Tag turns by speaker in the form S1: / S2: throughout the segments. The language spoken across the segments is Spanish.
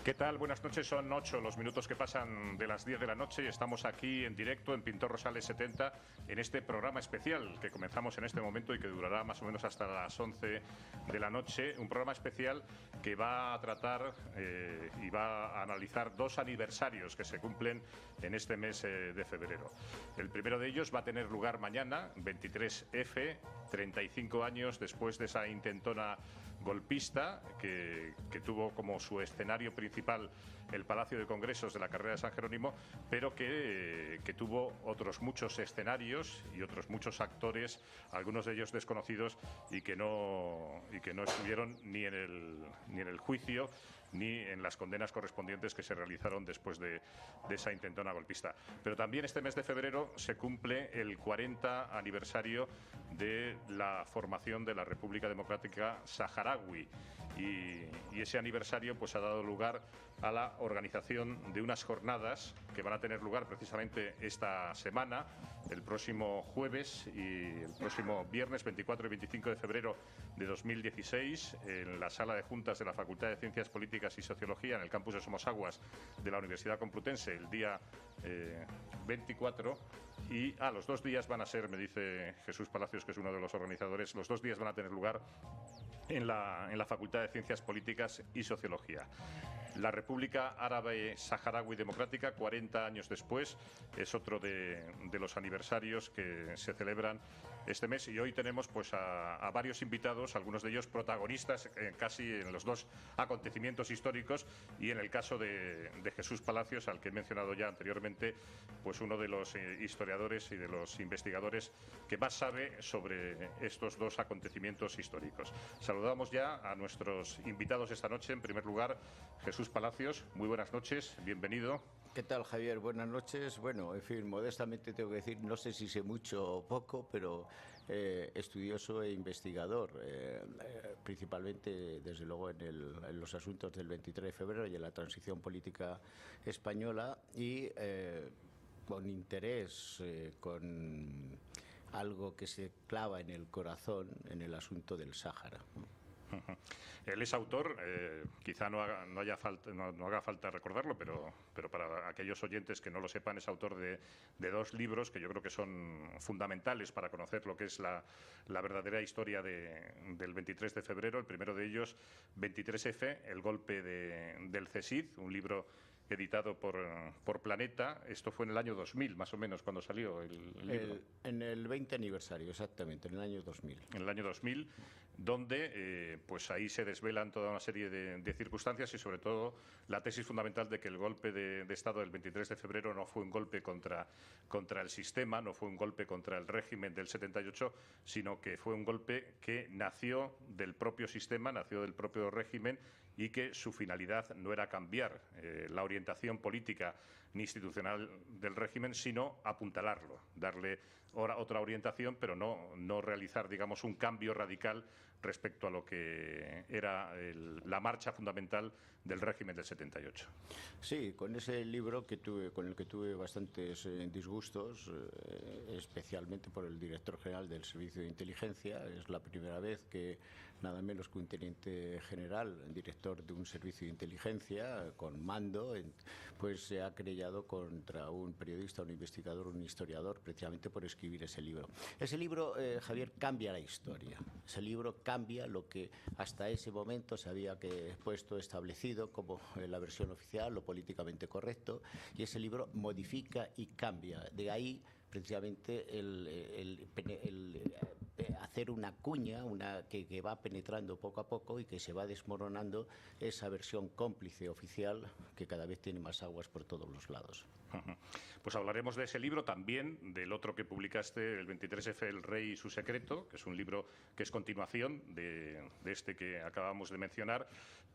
S1: ¿Qué tal? Buenas noches, son 8 los minutos que pasan de las 10 de la noche y estamos aquí en directo en Pintor Rosales 70 en este programa especial que comenzamos en este momento y que durará más o menos hasta las 11 de la noche. Un programa especial que va a tratar y va a analizar dos aniversarios que se cumplen en este mes de febrero. El primero de ellos va a tener lugar mañana, 23F, 35 años después de esa intentona golpista que tuvo como su escenario principal el Palacio de Congresos de la Carrera de San Jerónimo, pero que tuvo otros muchos escenarios y otros muchos actores, algunos de ellos desconocidos y que no estuvieron ni en el juicio ni en las condenas correspondientes que se realizaron después de esa intentona golpista. Pero también este mes de febrero se cumple el 40 aniversario de la formación de la República Democrática Saharaui y ese aniversario pues ha dado lugar a la organización de unas jornadas que van a tener lugar precisamente esta semana, el próximo jueves y el próximo viernes 24 y 25 de febrero de 2016 en la sala de juntas de la Facultad de Ciencias Políticas y Sociología en el campus de Somosaguas de la Universidad Complutense el día 24 y los 2 días van a ser, me dice Jesús Palacios, que es uno de los organizadores, los 2 días van a tener lugar en la Facultad de Ciencias Políticas y Sociología. La República Árabe Saharaui Democrática, 40 años después, es otro de los aniversarios que se celebran este mes y hoy tenemos pues a varios invitados, algunos de ellos protagonistas casi en los dos acontecimientos históricos y en el caso de Jesús Palacios, al que he mencionado ya anteriormente, pues uno de los historiadores y de los investigadores que más sabe sobre estos dos acontecimientos históricos. Saludamos ya a nuestros invitados esta noche. En primer lugar, Jesús Palacios, muy buenas noches, bienvenido.
S2: ¿Qué tal, Javier? Buenas noches. Bueno, en fin, modestamente tengo que decir, no sé si sé mucho o poco, pero estudioso e investigador, principalmente, desde luego, en los asuntos del 23 de febrero y en la transición política española y con interés, con algo que se clava en el corazón en el asunto del Sáhara.
S1: Él es autor, quizá no haga falta recordarlo, pero para aquellos oyentes que no lo sepan, es autor de 2 libros que yo creo que son fundamentales para conocer lo que es la verdadera historia del 23 de febrero. El primero de ellos, 23F, el golpe del CSID, un libro editado por Planeta. Esto fue en el año 2000, más o menos, cuando salió el libro.
S2: En el 20 aniversario, exactamente, en el año 2000.
S1: En el año 2000, donde pues ahí se desvelan toda una serie de circunstancias y sobre todo la tesis fundamental de que el golpe de Estado del 23 de febrero no fue un golpe contra el sistema, no fue un golpe contra el régimen del 78, sino que fue un golpe que nació del propio sistema, nació del propio régimen y que su finalidad no era cambiar la orientación política ni institucional del régimen, sino apuntalarlo, darle otra orientación, pero no realizar, digamos, un cambio radical respecto a lo que era la marcha fundamental del régimen del 78.
S2: Sí, con ese libro con el que tuve bastantes disgustos, especialmente por el director general del Servicio de Inteligencia. Es la primera vez que nada menos que un teniente general, director de un servicio de inteligencia con mando, pues se ha querellado contra un periodista, un investigador, un historiador, precisamente por escribir ese libro. Ese libro, Javier, cambia la historia. Ese libro cambia lo que hasta ese momento se había establecido como la versión oficial, lo políticamente correcto, y ese libro modifica y cambia. De ahí precisamente el hacer una cuña que va penetrando poco a poco y que se va desmoronando esa versión cómplice oficial que cada vez tiene más aguas por todos los lados.
S1: Pues hablaremos de ese libro, también del otro que publicaste, el 23F, El Rey y su secreto, que es un libro que es continuación de este que acabamos de mencionar,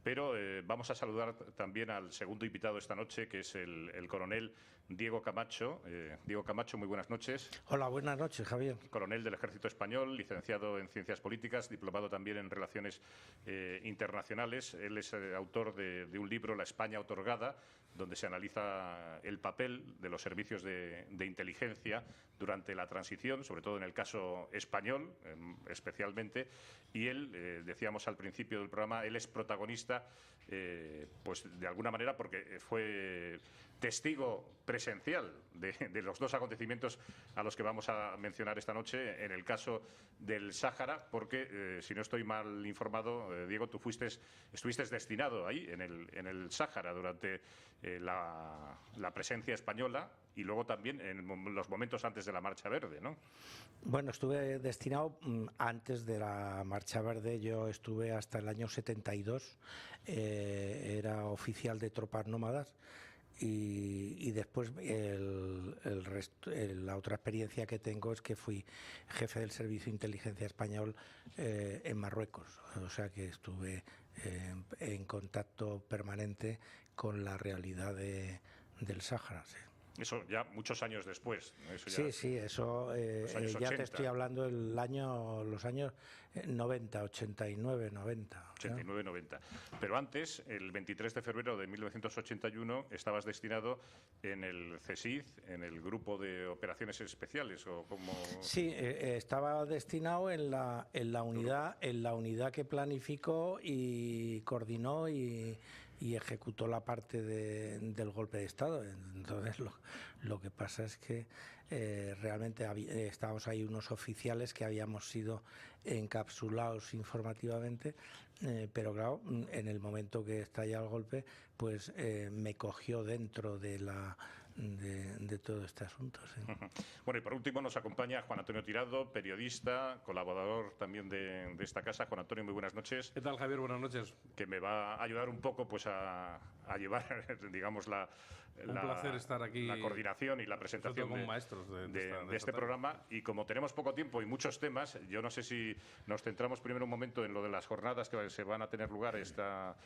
S1: pero vamos a saludar también al segundo invitado esta noche, que es el coronel Diego Camacho. Diego Camacho, muy buenas noches.
S3: Hola, buenas noches, Javier.
S1: Coronel del Ejército Español, licenciado en Ciencias Políticas, diplomado también en Relaciones Internacionales. Él es autor de un libro, La España otorgada, donde se analiza el papel de los servicios de inteligencia durante la transición, sobre todo en el caso español, especialmente. Y él, decíamos al principio del programa, él es protagonista, pues de alguna manera, porque fue testigo presencial de los dos acontecimientos a los que vamos a mencionar esta noche. En el caso del Sáhara, porque, si no estoy mal informado, Diego, tú estuviste destinado ahí, en el Sáhara, durante la presencia española y luego también en los momentos antes de la Marcha Verde, ¿no?
S3: Bueno, estuve destinado antes de la Marcha Verde. Yo estuve hasta el año 72, era oficial de tropas nómadas. Y después la otra experiencia que tengo es que fui jefe del Servicio de Inteligencia Español en Marruecos, o sea que estuve en contacto permanente con la realidad del Sáhara. Sí.
S1: Eso ya muchos años después. Eso
S3: ya, sí, eso ya te estoy hablando los años 90, 89, 90.
S1: 89, 90. Pero antes, el 23 de febrero de 1981, estabas destinado en el CSIC, en el Grupo de Operaciones Especiales, ¿o cómo?
S3: Sí, estaba destinado en la unidad que planificó y coordinó y ejecutó la parte del golpe de Estado. Entonces lo que pasa es que realmente estábamos ahí unos oficiales que habíamos sido encapsulados informativamente, pero claro, en el momento que estalla el golpe, pues me cogió dentro de todo este asunto. Sí.
S1: Bueno, y por último nos acompaña Juan Antonio Tirado, periodista, colaborador también de esta casa. Juan Antonio, muy buenas noches.
S4: ¿Qué tal, Javier? Buenas noches.
S1: Que me va a ayudar un poco pues a llevar, digamos,
S4: un placer estar aquí,
S1: la coordinación y la presentación
S4: con maestros
S1: de este programa. Y como tenemos poco tiempo y muchos temas, yo no sé si nos centramos primero un momento en lo de las jornadas que se van a tener lugar esta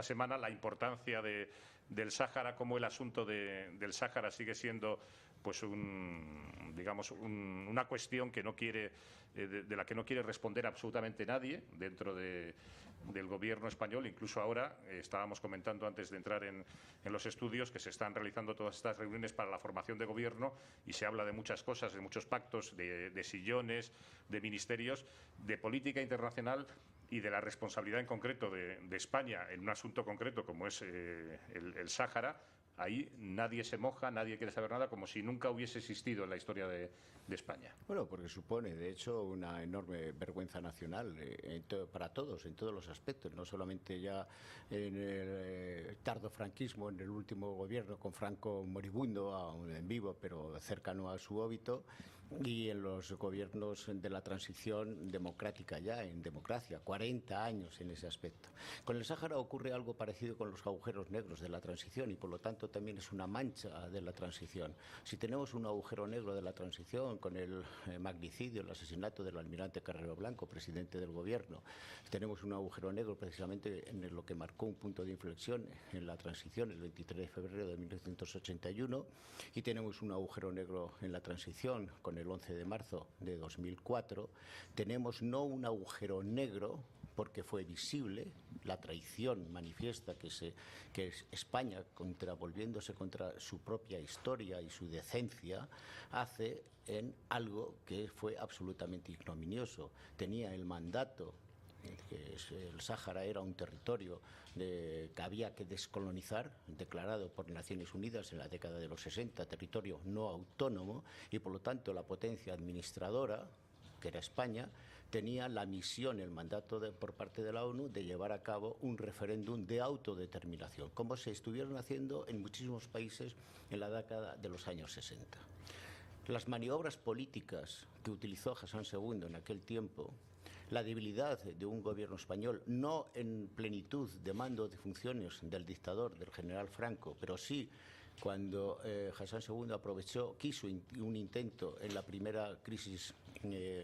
S1: semana, la importancia del Sáhara, cómo el asunto del Sáhara sigue siendo pues una cuestión que no quiere de la que no quiere responder absolutamente nadie dentro del gobierno español. Incluso ahora estábamos comentando antes de entrar en los estudios que se están realizando todas estas reuniones para la formación de gobierno y se habla de muchas cosas, de muchos pactos, de sillones, de ministerios, de política internacional y de la responsabilidad en concreto de España en un asunto concreto como es el Sáhara. Ahí nadie se moja, nadie quiere saber nada, como si nunca hubiese existido en la historia de España.
S2: Bueno, porque supone, de hecho, una enorme vergüenza nacional para todos, en todos los aspectos, no solamente ya en el tardofranquismo, en el último gobierno con Franco moribundo, aún en vivo, pero cercano a su óbito, y en los gobiernos de la transición democrática ya, en democracia, 40 años en ese aspecto. Con el Sáhara ocurre algo parecido con los agujeros negros de la transición y por lo tanto también es una mancha de la transición. Si tenemos un agujero negro de la transición con el magnicidio, el asesinato del almirante Carrero Blanco, presidente del gobierno, tenemos un agujero negro precisamente en lo que marcó un punto de inflexión en la transición el 23 de febrero de 1981 y tenemos un agujero negro en la transición con el 11 de marzo de 2004, tenemos no un agujero negro porque fue visible la traición manifiesta que es España volviéndose contra su propia historia y su decencia hace en algo que fue absolutamente ignominioso. Tenía el mandato que el Sáhara era un territorio que había que descolonizar, declarado por Naciones Unidas en la década de los 60, territorio no autónomo, y por lo tanto la potencia administradora, que era España, tenía la misión, el mandato por parte de la ONU de llevar a cabo un referéndum de autodeterminación, como se estuvieron haciendo en muchísimos países en la década de los años 60. Las maniobras políticas que utilizó Hassan II en aquel tiempo, la debilidad de un gobierno español, no en plenitud de mando de funciones del dictador, del general Franco, pero sí cuando Hassan II quiso un intento en la primera crisis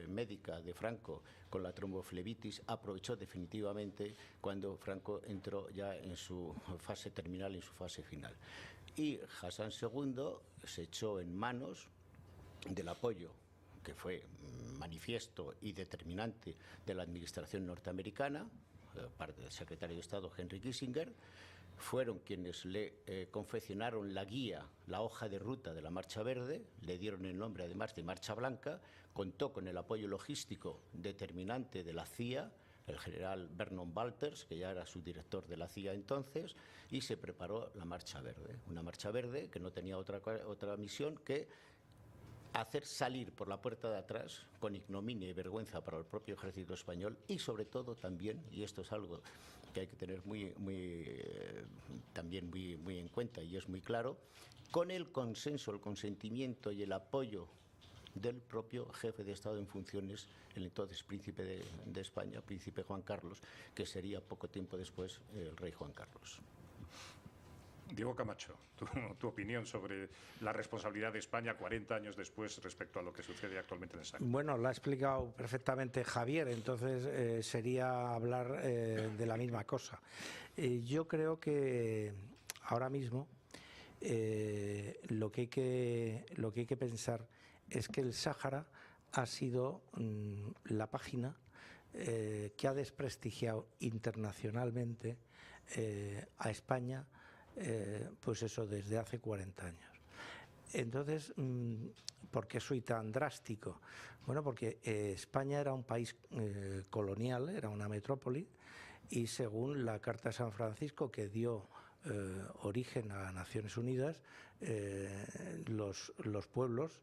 S2: médica de Franco con la tromboflebitis, aprovechó definitivamente cuando Franco entró ya en su fase terminal, en su fase final. Y Hassan II se echó en manos del apoyo que fue manifiesto y determinante de la administración norteamericana, parte del secretario de Estado Henry Kissinger. Fueron quienes le confeccionaron la guía, la hoja de ruta de la Marcha Verde, le dieron el nombre además de Marcha Blanca, contó con el apoyo logístico determinante de la CIA, el general Vernon Walters, que ya era subdirector de la CIA entonces, y se preparó la Marcha Verde, una Marcha Verde que no tenía otra misión que hacer salir por la puerta de atrás, con ignominia y vergüenza para el propio ejército español, y sobre todo también, y esto es algo que hay que tener también muy en cuenta y es muy claro, con el consenso, el consentimiento y el apoyo del propio jefe de Estado en funciones, el entonces príncipe de España, príncipe Juan Carlos, que sería poco tiempo después el rey Juan Carlos.
S1: Diego Camacho, tu opinión sobre la responsabilidad de España 40 años después respecto a lo que sucede actualmente en el Sáhara.
S3: Bueno, lo ha explicado perfectamente Javier, entonces sería hablar de la misma cosa. Yo creo que ahora mismo lo que hay que pensar es que el Sáhara ha sido la página que ha desprestigiado internacionalmente a España, pues eso, desde hace 40 años. Entonces, ¿por qué soy tan drástico? Bueno, porque España era un país colonial, era una metrópoli, y según la Carta de San Francisco, que dio origen a Naciones Unidas, los pueblos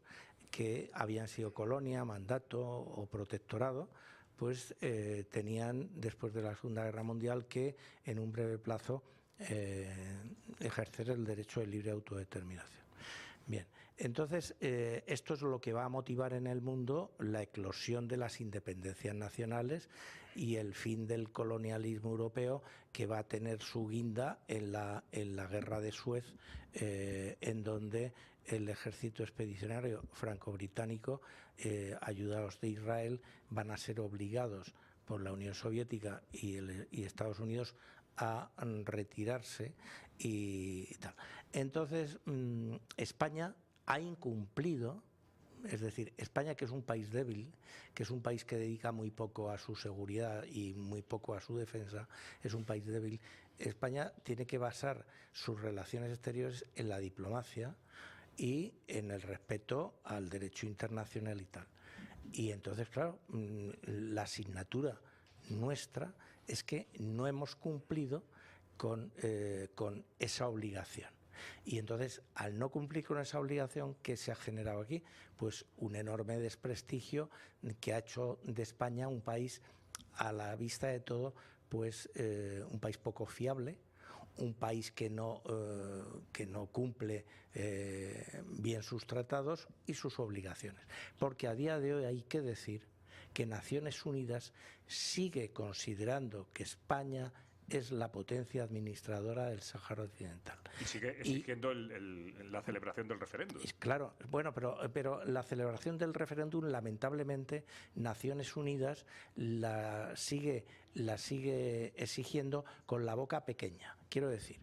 S3: que habían sido colonia, mandato o protectorado, pues tenían, después de la Segunda Guerra Mundial, que en un breve plazo ejercer el derecho de libre autodeterminación. Bien, entonces esto es lo que va a motivar en el mundo la eclosión de las independencias nacionales y el fin del colonialismo europeo, que va a tener su guinda en la guerra de Suez, en donde el ejército expedicionario franco-británico, ayudados de Israel, van a ser obligados por la Unión Soviética y Estados Unidos a retirarse y tal. Entonces, España ha incumplido, es decir, España, que es un país débil, que es un país que dedica muy poco a su seguridad y muy poco a su defensa, es un país débil. España tiene que basar sus relaciones exteriores en la diplomacia y en el respeto al derecho internacional y tal. Y entonces, claro, la asignatura nuestra es que no hemos cumplido con esa obligación. Y entonces, al no cumplir con esa obligación, ¿qué se ha generado aquí? Pues un enorme desprestigio que ha hecho de España un país, a la vista de todo, pues un país poco fiable, un país que no cumple bien sus tratados y sus obligaciones. Porque a día de hoy hay que decir que Naciones Unidas sigue considerando que España es la potencia administradora del Sáhara Occidental.
S1: Y sigue exigiendo la celebración del referéndum.
S3: Claro, bueno, pero la celebración del referéndum, lamentablemente, Naciones Unidas la sigue exigiendo con la boca pequeña. Quiero decir,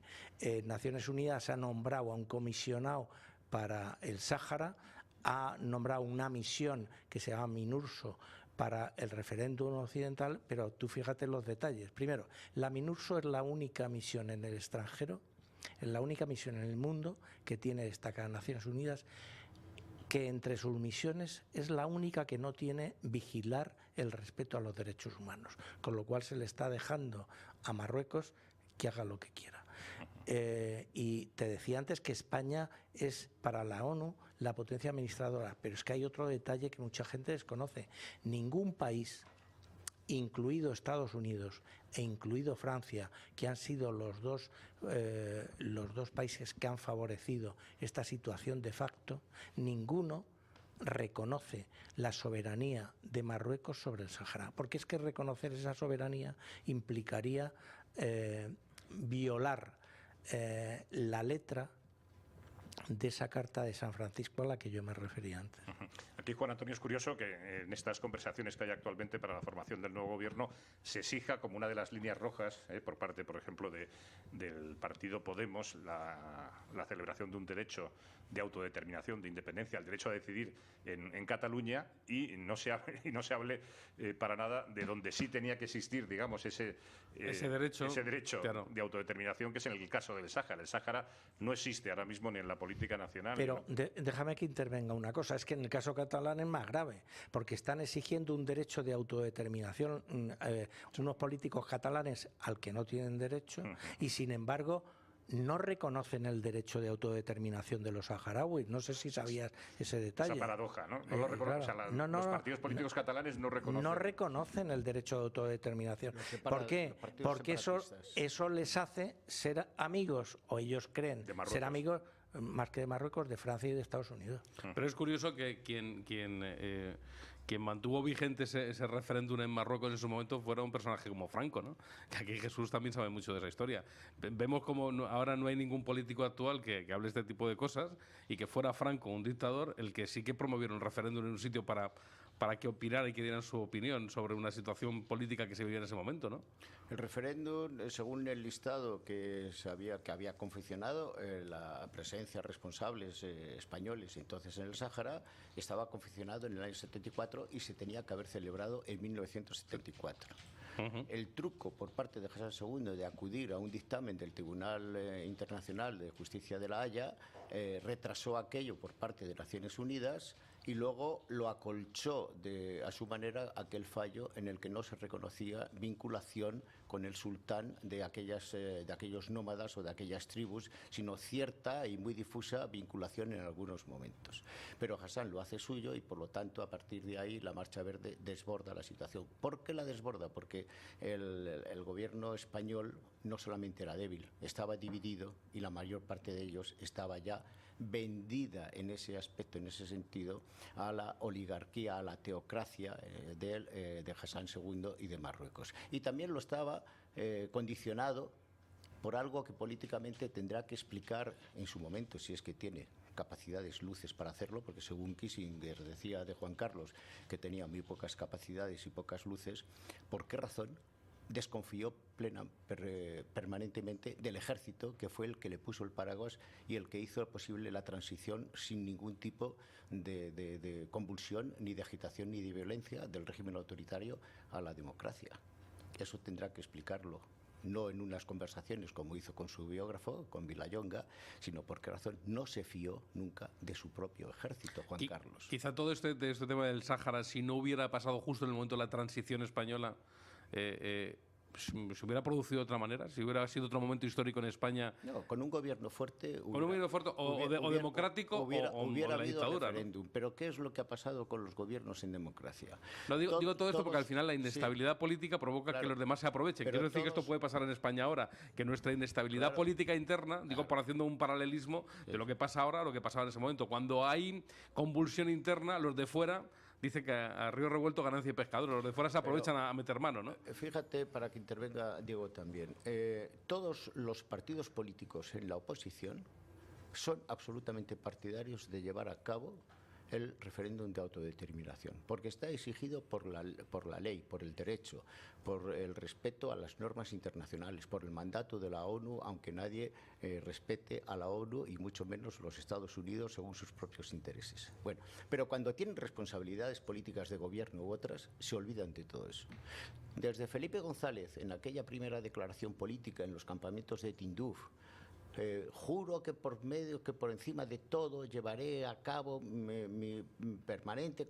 S3: Naciones Unidas ha nombrado a un comisionado para el Sáhara, ha nombrado una misión que se llama MINURSO para el referéndum occidental, pero tú fíjate en los detalles. Primero, la MINURSO es la única misión en el extranjero, es la única misión en el mundo que tiene destacada Naciones Unidas, que entre sus misiones es la única que no tiene vigilar el respeto a los derechos humanos, con lo cual se le está dejando a Marruecos que haga lo que quiera. Y te decía antes que España es para la ONU la potencia administradora, pero es que hay otro detalle que mucha gente desconoce. Ningún país, incluido Estados Unidos e incluido Francia, que han sido los dos países que han favorecido esta situación de facto, ninguno reconoce la soberanía de Marruecos sobre el Sáhara, porque es que reconocer esa soberanía implicaría violar la letra de esa Carta de San Francisco a la que yo me refería antes.
S1: Aquí, Juan Antonio, es curioso que en estas conversaciones que hay actualmente para la formación del nuevo gobierno se exija como una de las líneas rojas, por parte, por ejemplo, del partido Podemos, la celebración de un derecho de autodeterminación, de independencia, el derecho a decidir en Cataluña, y no se hable para nada de donde sí tenía que existir, digamos, ese derecho claro, de autodeterminación, que es en el caso del Sáhara. El Sáhara no existe ahora mismo ni en la política nacional.
S3: Pero déjame que intervenga una cosa, es que en el caso catalán es más grave, porque están exigiendo un derecho de autodeterminación unos políticos catalanes al que no tienen derecho, y sin embargo no reconocen el derecho de autodeterminación de los saharauis. No sé si sabías ese detalle.
S1: Esa paradoja, ¿no? No lo reconocen.
S3: Claro.
S1: O sea, los partidos políticos catalanes no reconocen.
S3: No reconocen el derecho de autodeterminación. ¿Por qué? Porque eso les hace ser amigos, o ellos creen ser amigos, más que de Marruecos, de Francia y de Estados Unidos.
S4: Pero es curioso que quien mantuvo vigente ese referéndum en Marruecos en su momento fuera un personaje como Franco, ¿no? Que aquí Jesús también sabe mucho de esa historia. Vemos como ahora no hay ningún político actual que hable este tipo de cosas, y que fuera Franco, un dictador, el que sí que promovieron un referéndum en un sitio para que opinara y que dieran su opinión sobre una situación política que se vivía en ese momento, ¿no?
S2: El referéndum, según el listado que había confeccionado, la presencia de responsables españoles entonces en el Sáhara, estaba confeccionado en el año 74 y se tenía que haber celebrado en 1974. El truco por parte de Hassan II de acudir a un dictamen del Tribunal Internacional de Justicia de La Haya retrasó aquello por parte de Naciones Unidas, y luego lo acolchó a su manera aquel fallo en el que no se reconocía vinculación con el sultán de aquellos nómadas o de aquellas tribus, sino cierta y muy difusa vinculación en algunos momentos. Pero Hassan lo hace suyo, y por lo tanto a partir de ahí la Marcha Verde desborda la situación. ¿Por qué la desborda? Porque el gobierno español no solamente era débil, estaba dividido, y la mayor parte de ellos estaba ya vendida en ese aspecto, en ese sentido, a la oligarquía, a la teocracia de Hassan II y de Marruecos. Y también lo estaba condicionado por algo que políticamente tendrá que explicar en su momento, si es que tiene capacidades, luces para hacerlo, porque según Kissinger decía de Juan Carlos que tenía muy pocas capacidades y pocas luces. ¿Por qué razón desconfió permanentemente del ejército, que fue el que le puso el paraguas y el que hizo posible la transición sin ningún tipo de convulsión, ni de agitación, ni de violencia del régimen autoritario a la democracia? Eso tendrá que explicarlo, no en unas conversaciones como hizo con su biógrafo, con Villayonga, sino por qué razón no se fió nunca de su propio ejército, Juan Carlos.
S4: Quizá todo este tema del Sáhara, si no hubiera pasado justo en el momento de la transición española, ¿se hubiera producido de otra manera? ¿Si hubiera sido otro momento histórico en España?
S2: No, con un gobierno fuerte.
S4: ¿Con un gobierno fuerte o democrático
S2: hubiera
S4: o la
S2: habido
S4: dictadura?
S2: Referéndum. ¿No? Pero ¿qué es lo que ha pasado con los gobiernos en democracia?
S4: No, digo todo esto porque al final la inestabilidad política provoca que los demás se aprovechen. Quiero decir que esto puede pasar en España ahora, que nuestra inestabilidad política interna, por haciendo un paralelismo de lo que pasa ahora a lo que pasaba en ese momento. Cuando hay convulsión interna, los de fuera dice que a río revuelto ganancia y pescador. Los de fuera se aprovechan a meter mano, ¿no?
S2: Fíjate, para que intervenga Diego también, todos los partidos políticos en la oposición son absolutamente partidarios de llevar a cabo el referéndum de autodeterminación, porque está exigido por la ley, por el derecho, por el respeto a las normas internacionales, por el mandato de la ONU, aunque nadie respete a la ONU y mucho menos los Estados Unidos según sus propios intereses. Bueno, pero cuando tienen responsabilidades políticas de gobierno u otras, se olvidan de todo eso. Desde Felipe González, en aquella primera declaración política en los campamentos de Tinduf, juro que por encima de todo llevaré a cabo mi permanente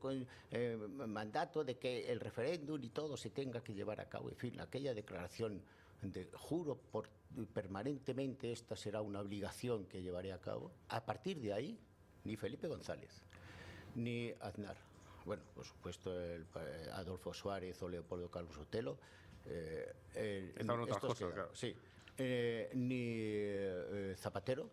S2: mandato de que el referéndum y todo se tenga que llevar a cabo. En fin, aquella declaración de juro permanentemente esta será una obligación que llevaré a cabo. A partir de ahí, ni Felipe González, ni Aznar, bueno, por supuesto Adolfo Suárez o Leopoldo Calvo Sotelo,
S4: estaban otras cosas, claro.
S2: Sí. Ni Zapatero,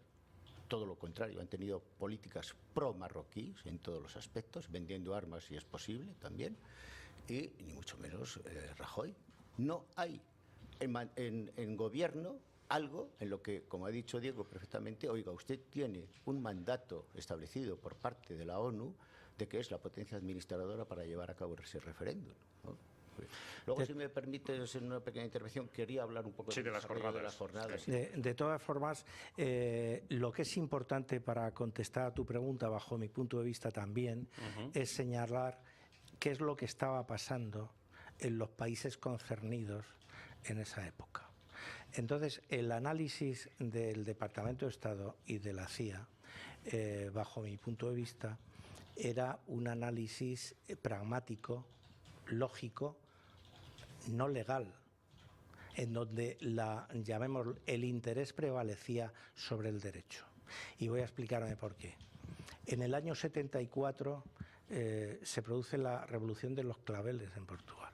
S2: todo lo contrario, han tenido políticas pro-marroquíes en todos los aspectos, vendiendo armas si es posible también, y ni mucho menos Rajoy. No hay en gobierno algo en lo que, como ha dicho Diego perfectamente, oiga, usted tiene un mandato establecido por parte de la ONU de que es la potencia administradora para llevar a cabo ese referéndum, ¿no? Luego, si me permites, en una pequeña intervención, quería hablar un poco
S1: de las jornadas.
S2: De las jornadas.
S1: Sí.
S3: De todas formas, lo que es importante para contestar a tu pregunta, bajo mi punto de vista también, es señalar qué es lo que estaba pasando en los países concernidos en esa época. Entonces, el análisis del Departamento de Estado y de la CIA, bajo mi punto de vista, era un análisis pragmático, lógico, no legal, en donde llamémoslo, el interés prevalecía sobre el derecho. Y voy a explicarme por qué. En el año 74 se produce la Revolución de los Claveles en Portugal.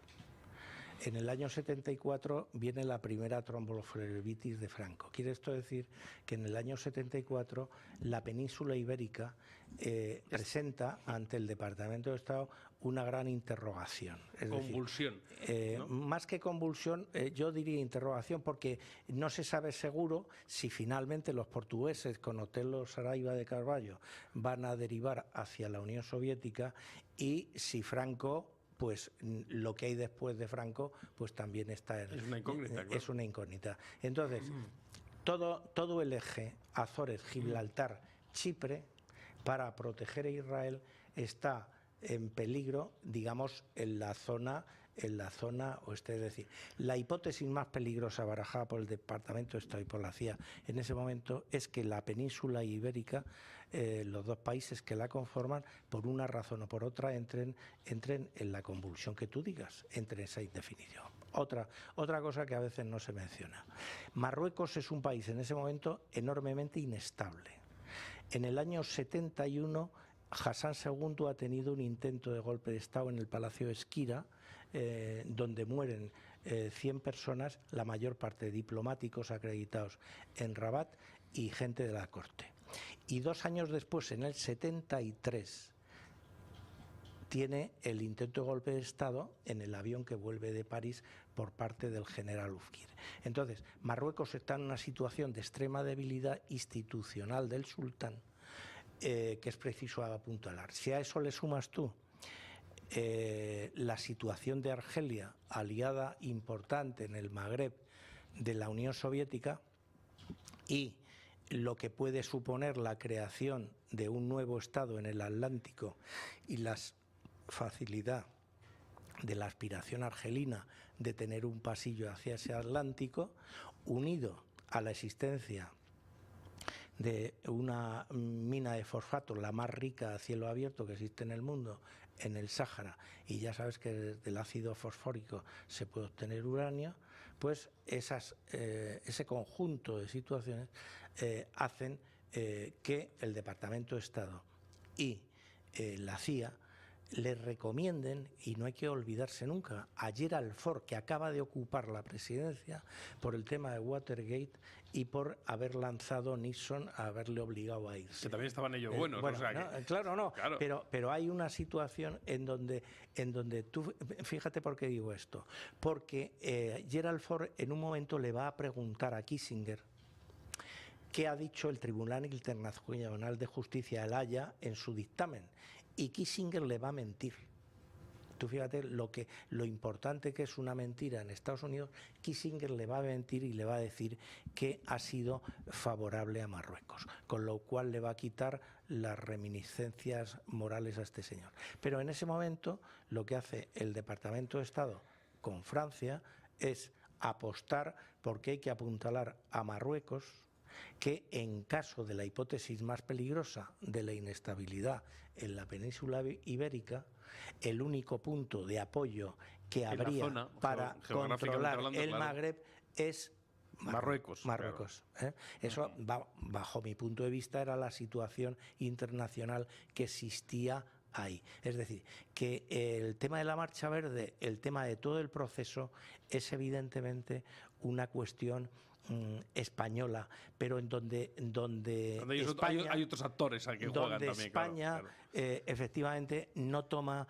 S3: En el año 74 viene la primera tromboflebitis de Franco. Quiere esto decir que en el año 74 la península ibérica presenta ante el Departamento de Estado una gran interrogación. Es
S4: convulsión.
S3: Decir,
S4: ¿no?
S3: Más que convulsión, yo diría interrogación, porque no se sabe seguro si finalmente los portugueses, con Otelo Saraiva de Carvalho, van a derivar hacia la Unión Soviética, y si Franco, pues lo que hay después de Franco, pues también está
S4: es una incógnita.
S3: Es una incógnita. Entonces, todo el eje Azores, Gibraltar, Chipre, para proteger a Israel, está en peligro, digamos, en la zona oeste. Es decir, la hipótesis más peligrosa barajada por el Departamento de Estado y por la CIA en ese momento es que la península ibérica, los dos países que la conforman, por una razón o por otra, entren en la convulsión que tú digas, entren en esa indefinición. Otra cosa que a veces no se menciona. Marruecos es un país en ese momento enormemente inestable. En el año 71, Hassan II ha tenido un intento de golpe de Estado en el Palacio de Esquira, donde mueren 100 personas, la mayor parte diplomáticos acreditados en Rabat y gente de la corte. Y 2 años después, en el 73, tiene el intento de golpe de Estado en el avión que vuelve de París por parte del general Oufkir. Entonces, Marruecos está en una situación de extrema debilidad institucional del sultán, que es preciso apuntalar. Si a eso le sumas tú la situación de Argelia, aliada importante en el Magreb de la Unión Soviética, y lo que puede suponer la creación de un nuevo Estado en el Atlántico y la facilidad de la aspiración argelina de tener un pasillo hacia ese Atlántico, unido a la existencia de una mina de fosfato, la más rica a cielo abierto que existe en el mundo, en el Sáhara, y ya sabes que del ácido fosfórico se puede obtener uranio, pues ese conjunto de situaciones hacen que el Departamento de Estado y la CIA le recomienden, y no hay que olvidarse nunca, a Gerald Ford, que acaba de ocupar la presidencia por el tema de Watergate y por haber lanzado Nixon, a haberle obligado a irse.
S4: Que también estaban ellos buenos.
S3: Bueno,
S4: o sea
S3: no,
S4: que...
S3: claro. Pero hay una situación en donde tú, fíjate por qué digo esto, porque Gerald Ford en un momento le va a preguntar a Kissinger qué ha dicho el Tribunal Internacional de Justicia de La Haya en su dictamen, y Kissinger le va a mentir. Tú fíjate lo importante que es una mentira en Estados Unidos. Kissinger le va a mentir y le va a decir que ha sido favorable a Marruecos, con lo cual le va a quitar las reminiscencias morales a este señor. Pero en ese momento lo que hace el Departamento de Estado con Francia es apostar porque hay que apuntalar a Marruecos, que en caso de la hipótesis más peligrosa de la inestabilidad en la península ibérica, el único punto de apoyo que habría
S4: zona,
S3: para controlar el Magreb es Marruecos.
S4: Claro.
S3: Eso, bajo mi punto de vista, era la situación internacional que existía ahí. Es decir, que el tema de la Marcha Verde, el tema de todo el proceso, es evidentemente una cuestión española, pero en donde
S4: hay otros actores que juegan
S3: donde
S4: también.
S3: España
S4: claro.
S3: efectivamente no toma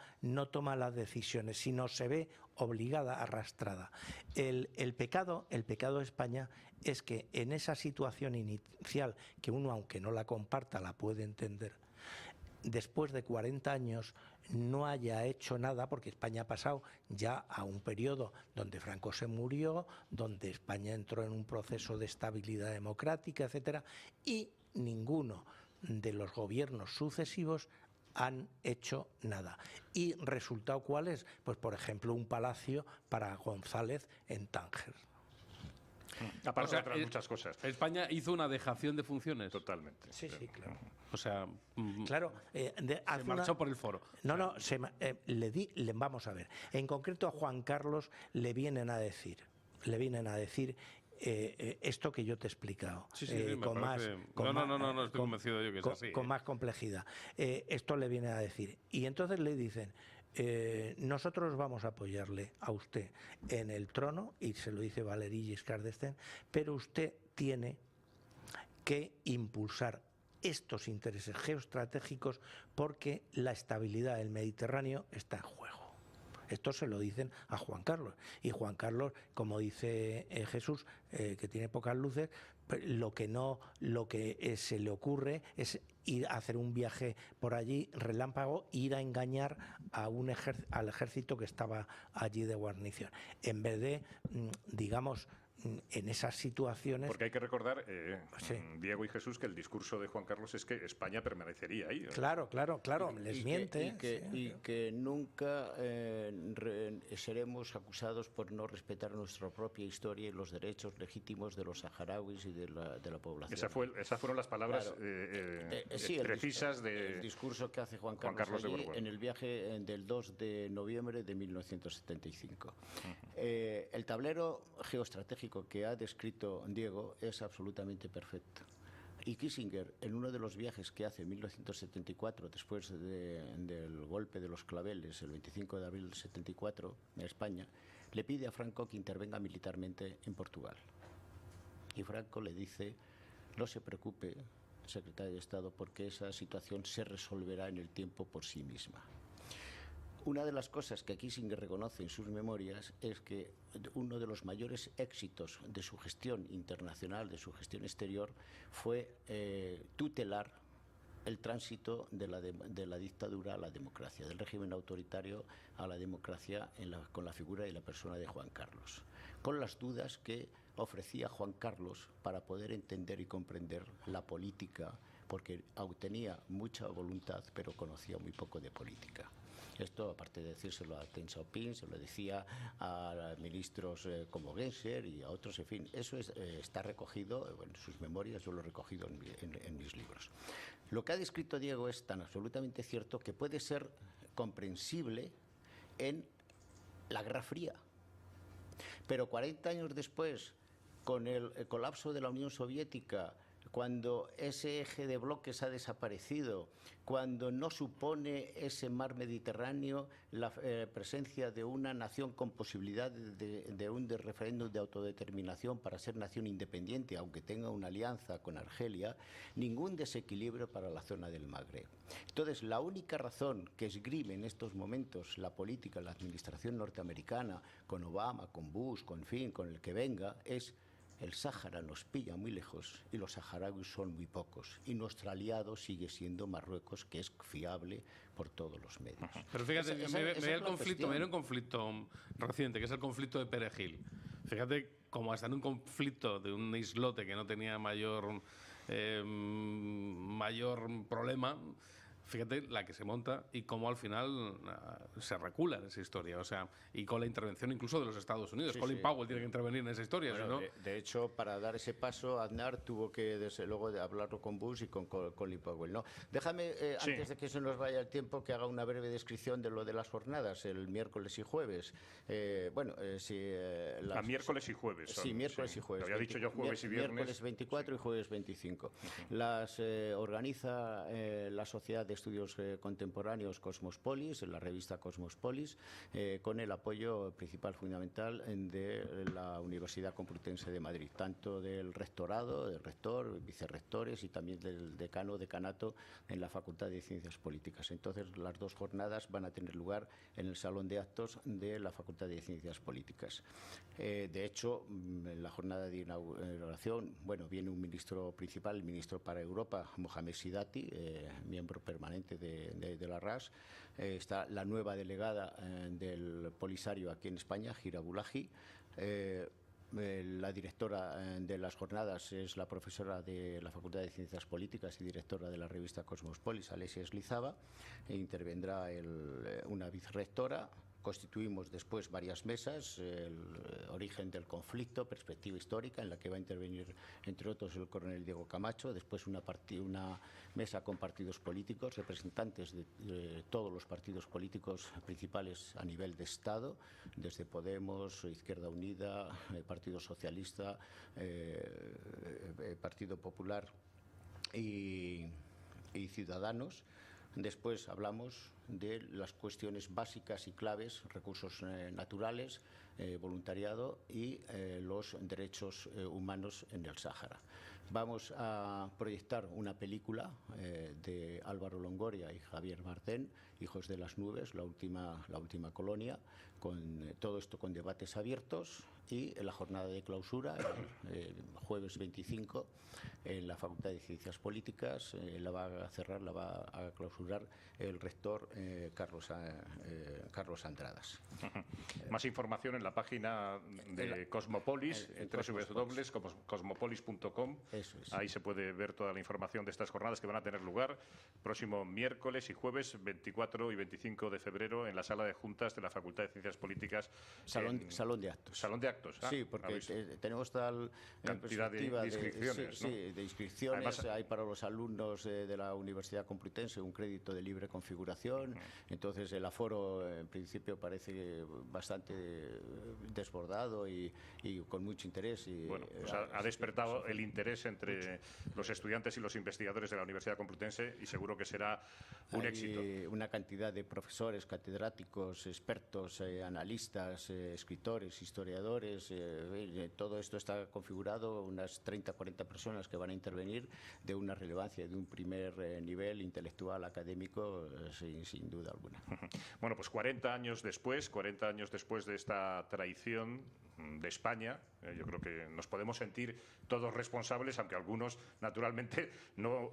S3: las decisiones, sino se ve obligada, arrastrada. El pecado de España es que en esa situación inicial, que uno, aunque no la comparta, la puede entender, después de 40 años no haya hecho nada, porque España ha pasado ya a un periodo donde Franco se murió, donde España entró en un proceso de estabilidad democrática, etcétera, y ninguno de los gobiernos sucesivos han hecho nada. ¿Y resultado cuál es? Pues, por ejemplo, un palacio para González en Tánger.
S1: Aparte de otras muchas cosas.
S4: España hizo una dejación de funciones.
S1: Totalmente.
S3: Sí, claro.
S4: O sea,
S3: claro,
S4: se marchó por el foro.
S3: Vamos a ver. En concreto a Juan Carlos le vienen a decir esto que yo te he explicado.
S4: No, estoy convencido yo que es así.
S3: Con más complejidad. Esto le viene a decir. Y entonces le dicen, nosotros vamos a apoyarle a usted en el trono, y se lo dice Valéry Giscard d'Estaing, pero usted tiene que impulsar estos intereses geoestratégicos porque la estabilidad del Mediterráneo está en juego. Esto se lo dicen a Juan Carlos. Y Juan Carlos, como dice Jesús, que tiene pocas luces, lo que se le ocurre es ir a hacer un viaje por allí, relámpago, ir a engañar a al ejército que estaba allí de guarnición. En vez de, digamos, en esas situaciones...
S1: Porque hay que recordar, Diego y Jesús, que el discurso de Juan Carlos es que España permanecería ahí.
S3: Claro, les miente.
S2: Y que nunca seremos acusados por no respetar nuestra propia historia y los derechos legítimos de los saharauis y de la población.
S1: Esas fueron las palabras precisas del
S2: discurso que hace Juan Carlos allí, en el viaje del 2 de noviembre de 1975. El tablero geoestratégico que ha descrito Diego es absolutamente perfecto. Y Kissinger, en uno de los viajes que hace en 1974, después del golpe de los claveles, el 25 de abril del 74, en España, le pide a Franco que intervenga militarmente en Portugal. Y Franco le dice, no se preocupe, secretario de Estado, porque esa situación se resolverá en el tiempo por sí misma. Una de las cosas que Kissinger reconoce en sus memorias es que uno de los mayores éxitos de su gestión internacional, de su gestión exterior, fue tutelar el tránsito de la dictadura a la democracia, del régimen autoritario a la democracia con la figura y la persona de Juan Carlos, con las dudas que ofrecía Juan Carlos para poder entender y comprender la política, porque tenía mucha voluntad, pero conocía muy poco de política. Esto, aparte de decírselo a Deng Xiaoping, se lo decía a ministros como Genscher y a otros, en fin. Eso está recogido en sus memorias, yo lo he recogido en mis libros. Lo que ha descrito Diego es tan absolutamente cierto que puede ser comprensible en la Guerra Fría. Pero 40 años después, con el colapso de la Unión Soviética, cuando ese eje de bloques ha desaparecido, cuando no supone ese mar Mediterráneo la presencia de una nación con posibilidad de un referéndum de autodeterminación para ser nación independiente, aunque tenga una alianza con Argelia, ningún desequilibrio para la zona del Magreb. Entonces, la única razón que esgrime en estos momentos la política, la administración norteamericana, con Obama, con Bush, con el que venga, es: el Sáhara nos pilla muy lejos y los saharauis son muy pocos. Y nuestro aliado sigue siendo Marruecos, que es fiable por todos los medios.
S4: Pero fíjate, me viene un conflicto reciente, que es el conflicto de Perejil. Fíjate cómo hasta en un conflicto de un islote que no tenía mayor problema, fíjate la que se monta y cómo al final se recula en esa historia. O sea, y con la intervención incluso de los Estados Unidos. Colin Powell tiene que intervenir en esa historia.
S2: Bueno,
S4: ¿no?
S2: de hecho, para dar ese paso, Aznar tuvo que, desde luego, de hablarlo con Bush y con Colin Powell, ¿no? Déjame, antes de que se nos vaya el tiempo, que haga una breve descripción de lo de las jornadas, el miércoles y jueves.
S1: Miércoles y jueves.
S2: Sí, miércoles y jueves.
S1: Lo había dicho yo jueves y viernes.
S2: Miércoles 24 y jueves 25. Las organiza la Sociedad de de Estudios Contemporáneos Cosmospolis, en la revista Cosmospolis, con el apoyo principal, fundamental, de la Universidad Complutense de Madrid, tanto del rectorado, del rector, vicerrectores y también del decano, decanato en la Facultad de Ciencias Políticas. Entonces, las dos jornadas van a tener lugar en el Salón de Actos de la Facultad de Ciencias Políticas. De hecho, en la jornada de inauguración, bueno, viene un ministro principal, el ministro para Europa, Mohamed Sidati, miembro permanente de la RAS. Está la nueva delegada del Polisario aquí en España, Gira Bulaji. La directora de las jornadas es la profesora de la Facultad de Ciencias Políticas y directora de la revista Cosmospolis, Alesia Eslizaba. Intervendrá una vicerrectora. Constituimos después varias mesas: el origen del conflicto, perspectiva histórica, en la que va a intervenir, entre otros, el coronel Diego Camacho. Después una mesa con partidos políticos, representantes de todos los partidos políticos principales a nivel de Estado, desde Podemos, Izquierda Unida, Partido Socialista, Partido Popular y Ciudadanos. Después hablamos de las cuestiones básicas y claves: recursos naturales, voluntariado y los derechos humanos en el Sáhara. Vamos a proyectar una película de Álvaro Longoria y Javier Bardem, Hijos de las Nubes, la última colonia, con todo esto con debates abiertos. Y en la jornada de clausura, el jueves 25, en la Facultad de Ciencias Políticas, la va a clausurar el rector Carlos Andradas.
S1: Más información en la página de Cosmopolis, www.cosmopolis.com. Ahí se puede ver toda la información de estas jornadas que van a tener lugar próximo miércoles y jueves 24 y 25 de febrero en la sala de juntas de la Facultad de Ciencias Políticas. Salón de actos. Salón de actos.
S2: Sí, porque tenemos tal
S1: cantidad de inscripciones.
S2: De inscripciones. Además, hay para los alumnos de la Universidad Complutense un crédito de libre configuración. Entonces, el aforo, en principio, parece bastante desbordado y con mucho interés.
S1: Bueno, pues ha despertado el interés entre los estudiantes y los investigadores de la Universidad Complutense y seguro que será un éxito.
S2: Una cantidad de profesores, catedráticos, expertos, analistas, escritores, historiadores. Todo esto está configurado, unas 30, 40 personas que van a intervenir, de una relevancia, de un primer nivel intelectual, académico, sin duda alguna.
S1: Bueno, pues 40 años después de esta traición de España, yo creo que nos podemos sentir todos responsables, aunque algunos, naturalmente, no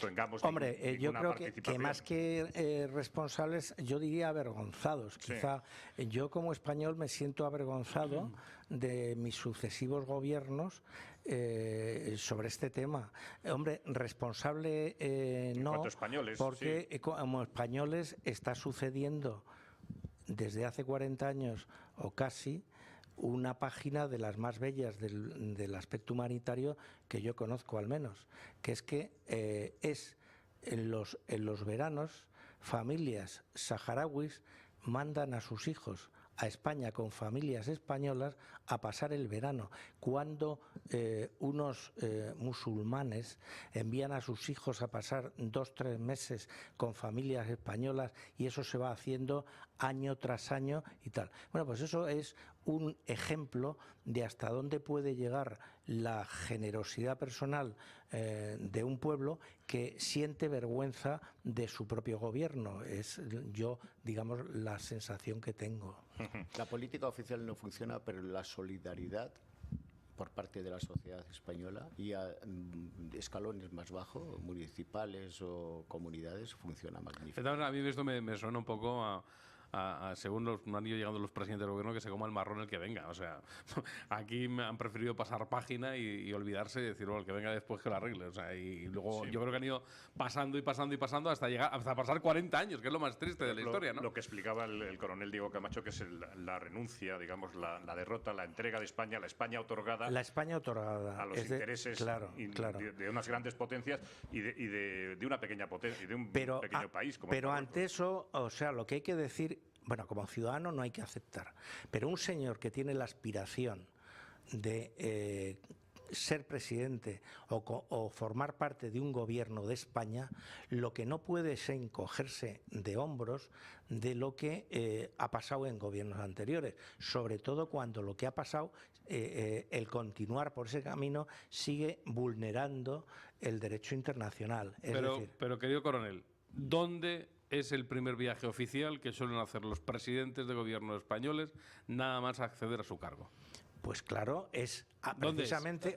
S1: tengamos
S3: yo creo
S1: participación.
S3: que más que responsables, yo diría avergonzados. Sí. Quizá yo como español me siento avergonzado de mis sucesivos gobiernos sobre este tema. Hombre, responsable no,
S1: españoles,
S3: porque como españoles está sucediendo desde hace 40 años o casi una página de las más bellas del aspecto humanitario que yo conozco, al menos, que es que en los veranos familias saharauis mandan a sus hijos a España con familias españolas a pasar el verano, cuando unos musulmanes envían a sus hijos a pasar 2 o 3 meses con familias españolas, y eso se va haciendo año tras año y tal. Bueno, pues eso es un ejemplo de hasta dónde puede llegar la generosidad personal de un pueblo que siente vergüenza de su propio gobierno. Es digamos, la sensación que tengo.
S2: La política oficial no funciona, pero la solidaridad por parte de la sociedad española y a escalones más bajos, municipales o comunidades, funciona magnífico.
S4: A mí esto me suena un poco según no han ido llegando los presidentes del gobierno, que se coma el marrón el que venga. O sea, aquí me han preferido pasar página y olvidarse y decir, bueno, el que venga después que lo arregle. O sea, y luego yo creo que han ido pasando hasta pasar 40 años, que es lo más triste de la historia, ¿no?
S1: Lo que explicaba el coronel Diego Camacho, que es la renuncia, digamos, la derrota, la entrega de España, la España otorgada a los intereses de unas grandes potencias y de una pequeña potencia y de un pequeño país.
S3: Pero ante eso, o sea, lo que hay que decir, bueno, como ciudadano no hay que aceptar, pero un señor que tiene la aspiración de ser presidente o formar parte de un gobierno de España, lo que no puede es encogerse de hombros de lo que ha pasado en gobiernos anteriores, sobre todo cuando lo que ha pasado, el continuar por ese camino, sigue vulnerando el derecho internacional.
S4: Pero querido coronel, ¿dónde es el primer viaje oficial que suelen hacer los presidentes de gobierno españoles nada más acceder a su cargo?
S3: Pues claro, es
S4: ¿Dónde
S3: precisamente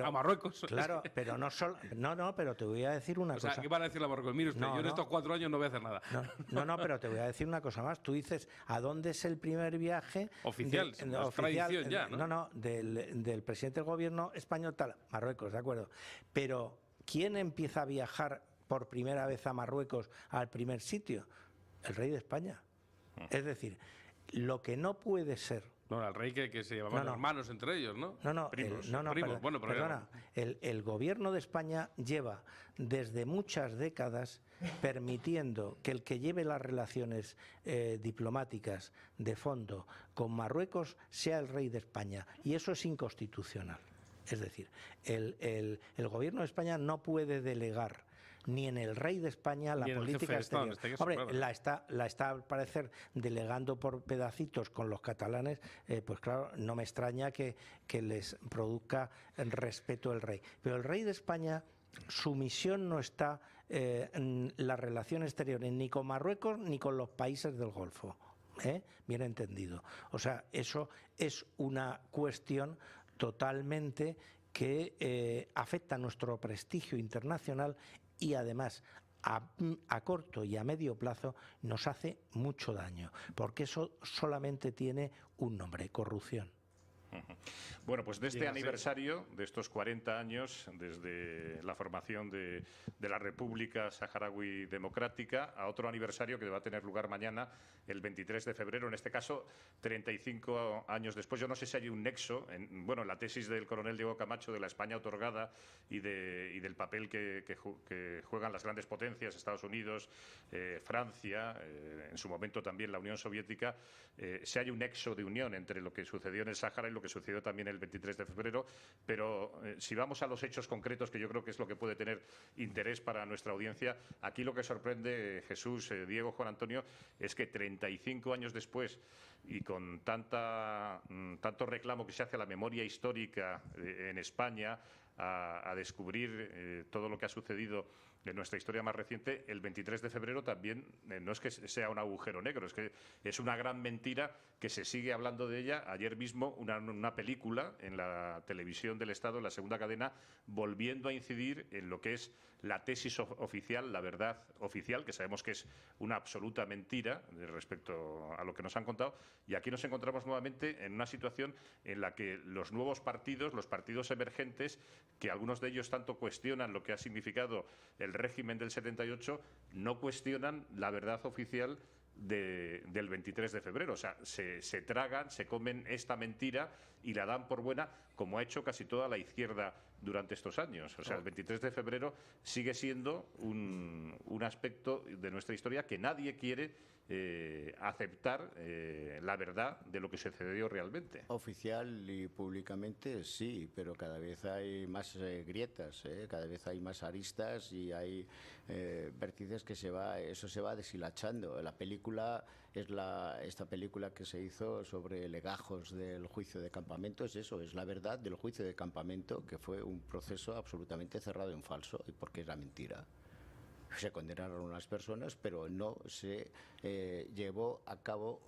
S4: a Marruecos.
S3: Claro, pero no solo, no, pero te voy a decir una cosa.
S4: O sea, ¿qué van a decir a Marruecos? Mire usted, yo en estos 4 años no voy a hacer nada.
S3: No, pero te voy a decir una cosa más. Tú dices, ¿a dónde es el primer viaje
S4: oficial?
S3: oficial
S4: tradición ya, ¿no?
S3: No, del presidente del gobierno español, tal, Marruecos, de acuerdo. Pero ¿quién empieza a viajar por primera vez a Marruecos al primer sitio? El rey de España. Es decir, lo que no puede ser.
S4: No, el rey que se llamaban hermanos entre ellos, ¿no?
S3: Primos.
S4: Perdona.
S3: El gobierno de España lleva desde muchas décadas permitiendo que el que lleve las relaciones diplomáticas de fondo con Marruecos sea el rey de España, y eso es inconstitucional. Es decir, el gobierno de España no puede delegar ni en el rey de España la política exterior. Hombre, claro, la está al parecer delegando por pedacitos con los catalanes, pues claro, no me extraña que les produzca respeto el rey. Pero el rey de España, su misión no está en las relaciones exteriores ni con Marruecos ni con los países del Golfo. Bien entendido. O sea, eso es una cuestión totalmente que afecta a nuestro prestigio internacional y además a corto y a medio plazo nos hace mucho daño, porque eso solamente tiene un nombre: corrupción.
S1: Bueno, pues de este aniversario, de estos 40 años desde la formación de la República Saharaui Democrática, a otro aniversario que va a tener lugar mañana, el 23 de febrero, en este caso 35 años después. Yo no sé si hay un nexo, en la tesis del coronel Diego Camacho de la España otorgada y del papel que juegan las grandes potencias, Estados Unidos, Francia, en su momento también la Unión Soviética, si hay un nexo de unión entre lo que sucedió en el Sáhara y lo que sucedió también el 23 de febrero, pero si vamos a los hechos concretos, que yo creo que es lo que puede tener interés para nuestra audiencia, aquí lo que sorprende, Jesús, Diego, Juan Antonio, es que 35 años después y con tanto reclamo que se hace a la memoria histórica en España, a descubrir todo lo que ha sucedido en nuestra historia más reciente, el 23 de febrero también no es que sea un agujero negro, es que es una gran mentira que se sigue hablando de ella. Ayer mismo una película en la televisión del Estado, en la segunda cadena, volviendo a incidir en lo que es la tesis oficial, la verdad oficial, que sabemos que es una absoluta mentira respecto a lo que nos han contado. Y aquí nos encontramos nuevamente en una situación en la que los nuevos partidos, los partidos emergentes, que algunos de ellos tanto cuestionan lo que ha significado el régimen del 78, no cuestionan la verdad oficial del 23 de febrero. O sea, se tragan, se comen esta mentira y la dan por buena, como ha hecho casi toda la izquierda durante estos años. O sea, el 23 de febrero sigue siendo un aspecto de nuestra historia que nadie quiere aceptar la verdad de lo que sucedió realmente.
S2: Oficial y públicamente sí, pero cada vez hay más grietas, cada vez hay más aristas y hay vértices que eso se va deshilachando. La película es esta película que se hizo sobre legajos del juicio de campamento, es eso, es la verdad del juicio de campamento, que fue un proceso absolutamente cerrado en falso, y porque era mentira. Se condenaron a unas personas, pero no se llevó a cabo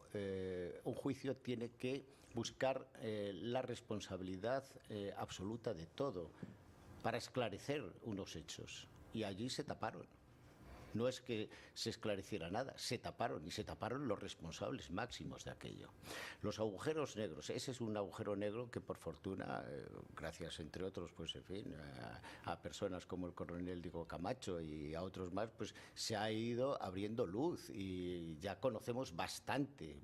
S2: un juicio. Tiene que buscar la responsabilidad absoluta de todo para esclarecer unos hechos, y allí se taparon. No es que se esclareciera nada, se taparon, y se taparon los responsables máximos de aquello. Los agujeros negros, ese es un agujero negro que, por fortuna, gracias entre otros, pues en fin, a personas como el coronel Diego Camacho y a otros más, pues se ha ido abriendo luz y ya conocemos bastante,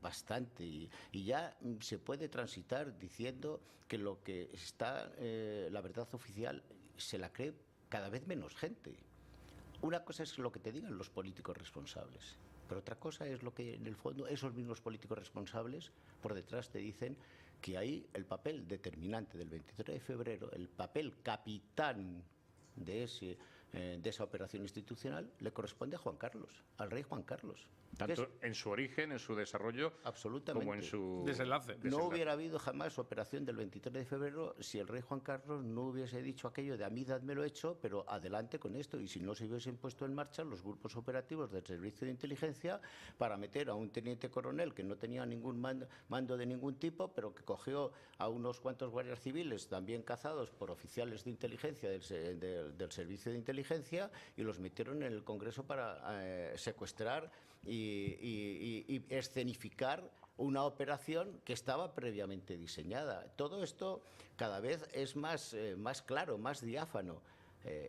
S2: y ya se puede transitar diciendo que lo que está, la verdad oficial, se la cree cada vez menos gente. Una cosa es lo que te digan los políticos responsables, pero otra cosa es lo que en el fondo esos mismos políticos responsables por detrás te dicen que ahí el papel determinante del 23 de febrero, el papel capitán de esa operación institucional, le corresponde a Juan Carlos, al rey Juan Carlos.
S1: Tanto en su origen, en su desarrollo,
S2: absolutamente,
S1: como en su
S4: desenlace.
S2: No hubiera habido jamás operación del 23 de febrero si el rey Juan Carlos no hubiese dicho aquello de a mí dadme lo hecho, pero adelante con esto, y si no se hubiesen puesto en marcha los grupos operativos del Servicio de Inteligencia para meter a un teniente coronel que no tenía ningún mando de ningún tipo, pero que cogió a unos cuantos guardias civiles también cazados por oficiales de inteligencia del Servicio de Inteligencia, y los metieron en el Congreso para secuestrar y escenificar una operación que estaba previamente diseñada. Todo esto cada vez es más claro, más diáfano,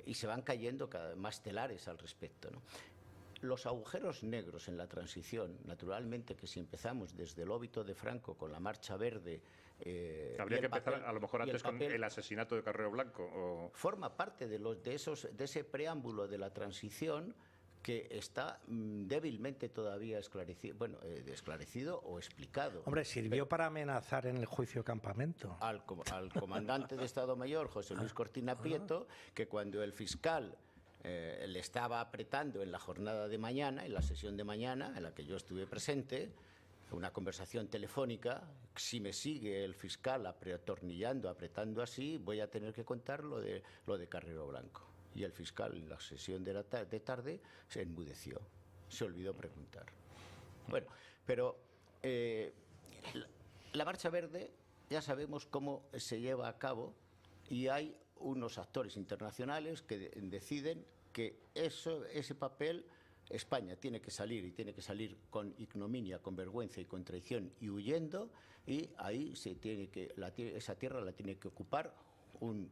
S2: y se van cayendo cada vez más telares al respecto, ¿no? Los agujeros negros en la transición, naturalmente, que si empezamos desde el óbito de Franco con la Marcha Verde...
S1: habría que empezar a lo mejor antes con el asesinato de Carrero Blanco.
S2: Forma parte de ese preámbulo de la transición que está débilmente todavía esclarecido o explicado.
S3: Hombre, sirvió para amenazar en el juicio Campamento.
S2: Al comandante de Estado Mayor, José Luis Cortina Prieto, que cuando el fiscal le estaba apretando en la jornada de mañana, en la sesión de mañana, en la que yo estuve presente, una conversación telefónica, si me sigue el fiscal apretando así, voy a tener que contar lo de Carrero Blanco. Y el fiscal, en la sesión de tarde, se enmudeció, se olvidó preguntar. Bueno, pero la Marcha Verde ya sabemos cómo se lleva a cabo, y hay unos actores internacionales que deciden que ese papel España tiene que salir, y tiene que salir con ignominia, con vergüenza y con traición, y huyendo, y ahí esa tierra la tiene que ocupar un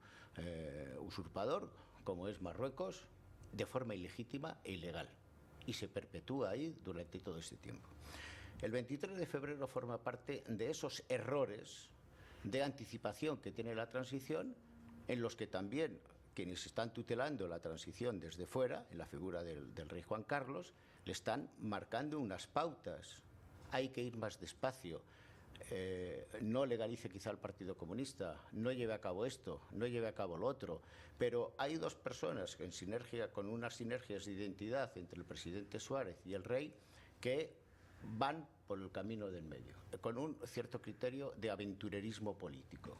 S2: usurpador como es Marruecos, de forma ilegítima e ilegal, y se perpetúa ahí durante todo este tiempo. El 23 de febrero forma parte de esos errores de anticipación que tiene la transición, en los que también quienes están tutelando la transición desde fuera, en la figura del rey Juan Carlos, le están marcando unas pautas. Hay que ir más despacio. No legalice quizá el Partido Comunista, no lleve a cabo esto, no lleve a cabo lo otro, pero hay dos personas que con unas sinergias de identidad entre el presidente Suárez y el rey, que van por el camino del medio, con un cierto criterio de aventurerismo político.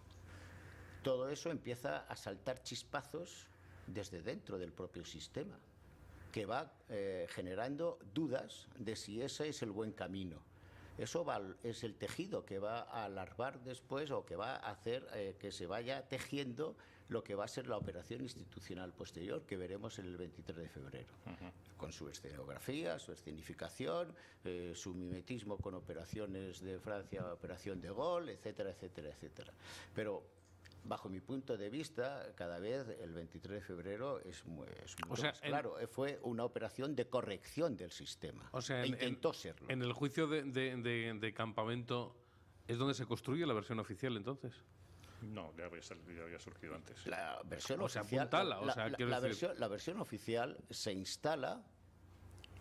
S2: Todo eso empieza a saltar chispazos desde dentro del propio sistema, que va generando dudas de si ese es el buen camino. Eso es el tejido que va a alargar después, o que va a hacer que se vaya tejiendo lo que va a ser la operación institucional posterior, que veremos en el 23 de febrero, con su escenografía, su escenificación, su mimetismo con operaciones de Francia, Operación de Gaulle, etcétera, etcétera, etcétera. Pero bajo mi punto de vista, cada vez el 23 de febrero es mucho más claro. Fue una operación de corrección del sistema.
S4: O sea,
S2: intentó serlo.
S4: En el juicio de Campamento, ¿es donde se construye la versión oficial, entonces?
S1: No, ya había surgido antes.
S2: La versión
S4: oficial,
S2: la versión oficial se instala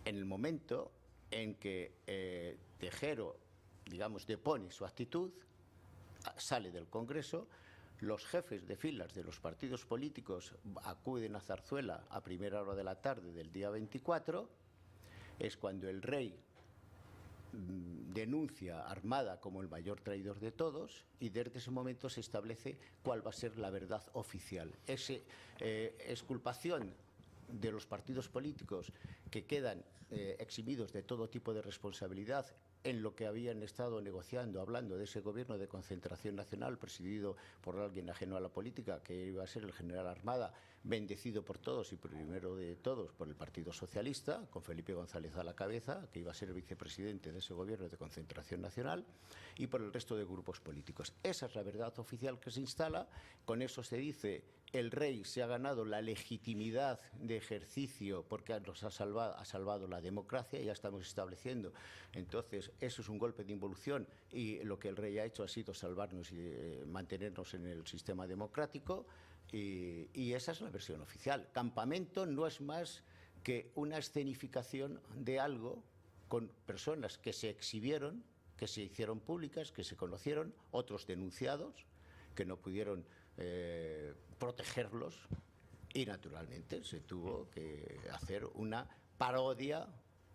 S2: en el momento en que Tejero, digamos, depone su actitud, sale del Congreso. Los jefes de filas de los partidos políticos acuden a Zarzuela a primera hora de la tarde del día 24. Es cuando el rey denuncia a Armada como el mayor traidor de todos, y desde ese momento se establece cuál va a ser la verdad oficial. Exculpación de los partidos políticos que quedan eximidos de todo tipo de responsabilidad en lo que habían estado negociando, hablando de ese gobierno de concentración nacional presidido por alguien ajeno a la política, que iba a ser el general Armada, bendecido por todos y primero de todos por el Partido Socialista, con Felipe González a la cabeza, que iba a ser vicepresidente de ese gobierno de concentración nacional, y por el resto de grupos políticos. Esa es la verdad oficial que se instala. Con eso se dice: el rey se ha ganado la legitimidad de ejercicio porque nos ha salvado la democracia, ya estamos estableciendo. Entonces, eso es un golpe de involución, y lo que el rey ha hecho ha sido salvarnos y mantenernos en el sistema democrático, y esa es la versión oficial. Campamento no es más que una escenificación de algo con personas que se exhibieron que se hicieron públicas, que se conocieron, otros denunciados, que no pudieron protegerlos, y naturalmente se tuvo que hacer una parodia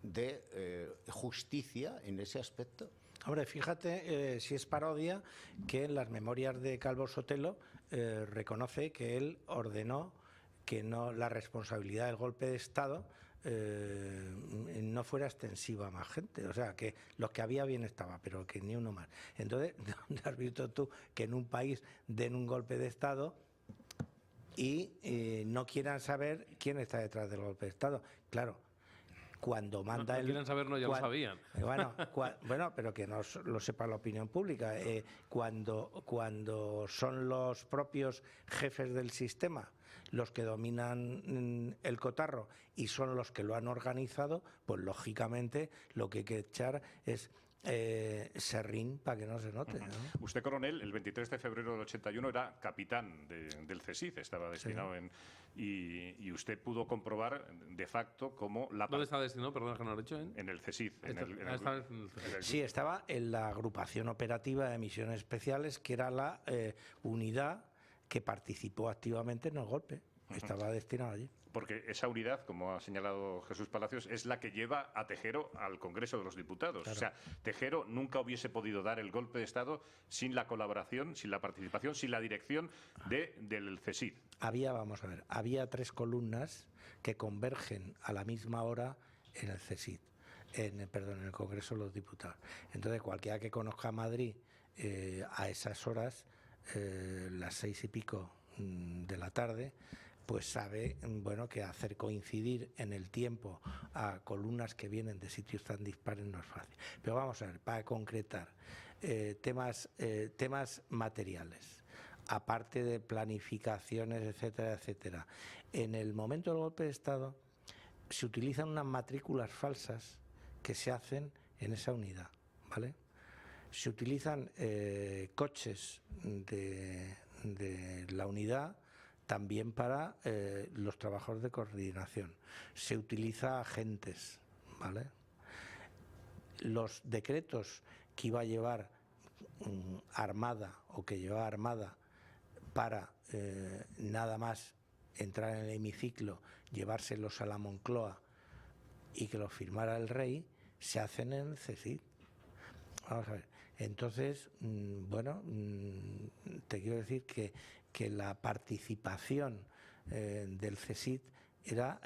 S2: de justicia en ese aspecto.
S3: Hombre, fíjate si es parodia que en las memorias de Calvo Sotelo reconoce que él ordenó que no la responsabilidad del golpe de Estado no fuera extensiva a más gente, o sea, que los que había bien estaba, pero que ni uno más. Entonces, ¿dónde has visto tú que en un país den un golpe de Estado y no quieran saber quién está detrás del golpe de Estado? Claro, cuando manda
S4: no quieren saberlo, ya lo sabían.
S3: Bueno, pero que no lo sepa la opinión pública. Cuando son los propios jefes del sistema los que dominan el cotarro y son los que lo han organizado, pues lógicamente lo que hay que echar es serrín para que no se note, ¿no?
S1: Usted, coronel, el 23 de febrero del 81 era capitán del CSIC, estaba destinado y usted pudo comprobar de facto cómo la...
S4: ¿Dónde está destinado? Perdón, que no lo he dicho.
S1: En el CSIC.
S3: Sí, estaba en la agrupación operativa de misiones especiales, que era la unidad que participó activamente en el golpe. Estaba destinado allí.
S1: Porque esa unidad, como ha señalado Jesús Palacios, es la que lleva a Tejero al Congreso de los Diputados. Claro. O sea, Tejero nunca hubiese podido dar el golpe de Estado sin la colaboración, sin la participación, sin la dirección del CSIC.
S3: Había 3 columnas que convergen a la misma hora en el CSIC, en el Congreso de los Diputados. Entonces, cualquiera que conozca Madrid a esas horas, las 6 y pico de la tarde, pues sabe, bueno, que hacer coincidir en el tiempo a columnas que vienen de sitios tan dispares no es fácil. Pero vamos a ver, para concretar, temas materiales, aparte de planificaciones, etcétera, etcétera. En el momento del golpe de Estado se utilizan unas matrículas falsas que se hacen en esa unidad, ¿vale? Se utilizan coches de la unidad también para los trabajos de coordinación. Se utiliza agentes, ¿vale? Los decretos que iba a llevar Armada o que llevaba Armada para nada más entrar en el hemiciclo, llevárselos a la Moncloa y que los firmara el rey, se hacen en el CSIC. Vamos a ver. Entonces, bueno, te quiero decir que la participación del CSIC era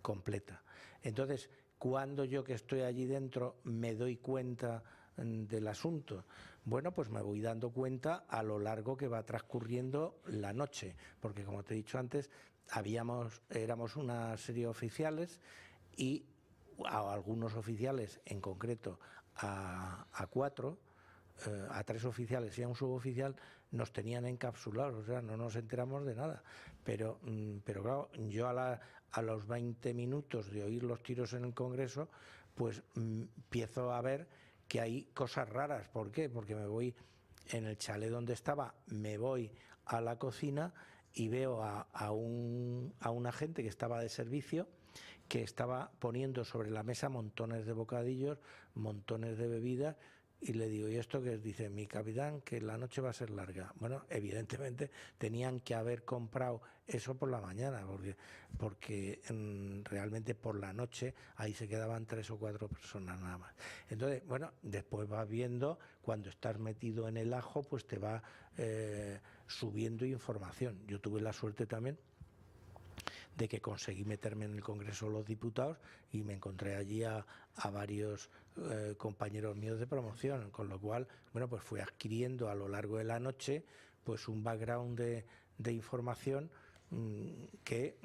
S3: completa. Entonces, cuando yo que estoy allí dentro me doy cuenta del asunto, bueno, pues me voy dando cuenta a lo largo que va transcurriendo la noche, porque como te he dicho antes, éramos una serie de oficiales y a algunos oficiales, en concreto a 4, a 3 oficiales y a un suboficial, nos tenían encapsulados, o sea, no nos enteramos de nada. Pero claro, yo a los 20 minutos de oír los tiros en el Congreso, pues empiezo a ver que hay cosas raras. ¿Por qué? Porque me voy en el chalet donde estaba, me voy a la cocina y veo a un agente que estaba de servicio, que estaba poniendo sobre la mesa montones de bocadillos, montones de bebidas, y le digo, ¿y esto qué es? Dice, mi capitán, que la noche va a ser larga. Bueno, evidentemente tenían que haber comprado eso por la mañana, porque realmente por la noche ahí se quedaban 3 o 4 personas nada más. Entonces, bueno, después vas viendo, cuando estás metido en el ajo, pues te va subiendo información. Yo tuve la suerte también de que conseguí meterme en el Congreso de los Diputados y me encontré allí a varios compañeros míos de promoción, con lo cual, bueno, pues fui adquiriendo a lo largo de la noche pues un background de información que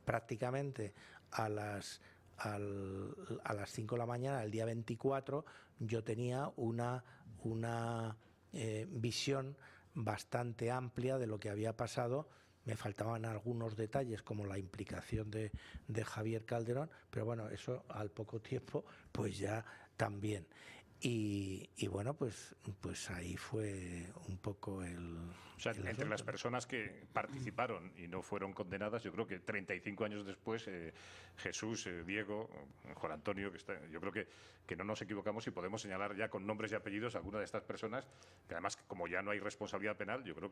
S3: prácticamente a las 5 de la mañana del día 24 yo tenía una visión bastante amplia de lo que había pasado. Me faltaban algunos detalles como la implicación de Javier Calderón, pero bueno, eso al poco tiempo pues ya también. Y bueno, pues ahí fue un poco
S1: O sea, entre
S3: asunto,
S1: las
S3: ¿no?
S1: personas que participaron y no fueron condenadas, yo creo que 35 años después, Jesús, Diego, Juan Antonio, yo creo que no nos equivocamos y podemos señalar ya con nombres y apellidos a alguna de estas personas, que además, como ya no hay responsabilidad penal, yo creo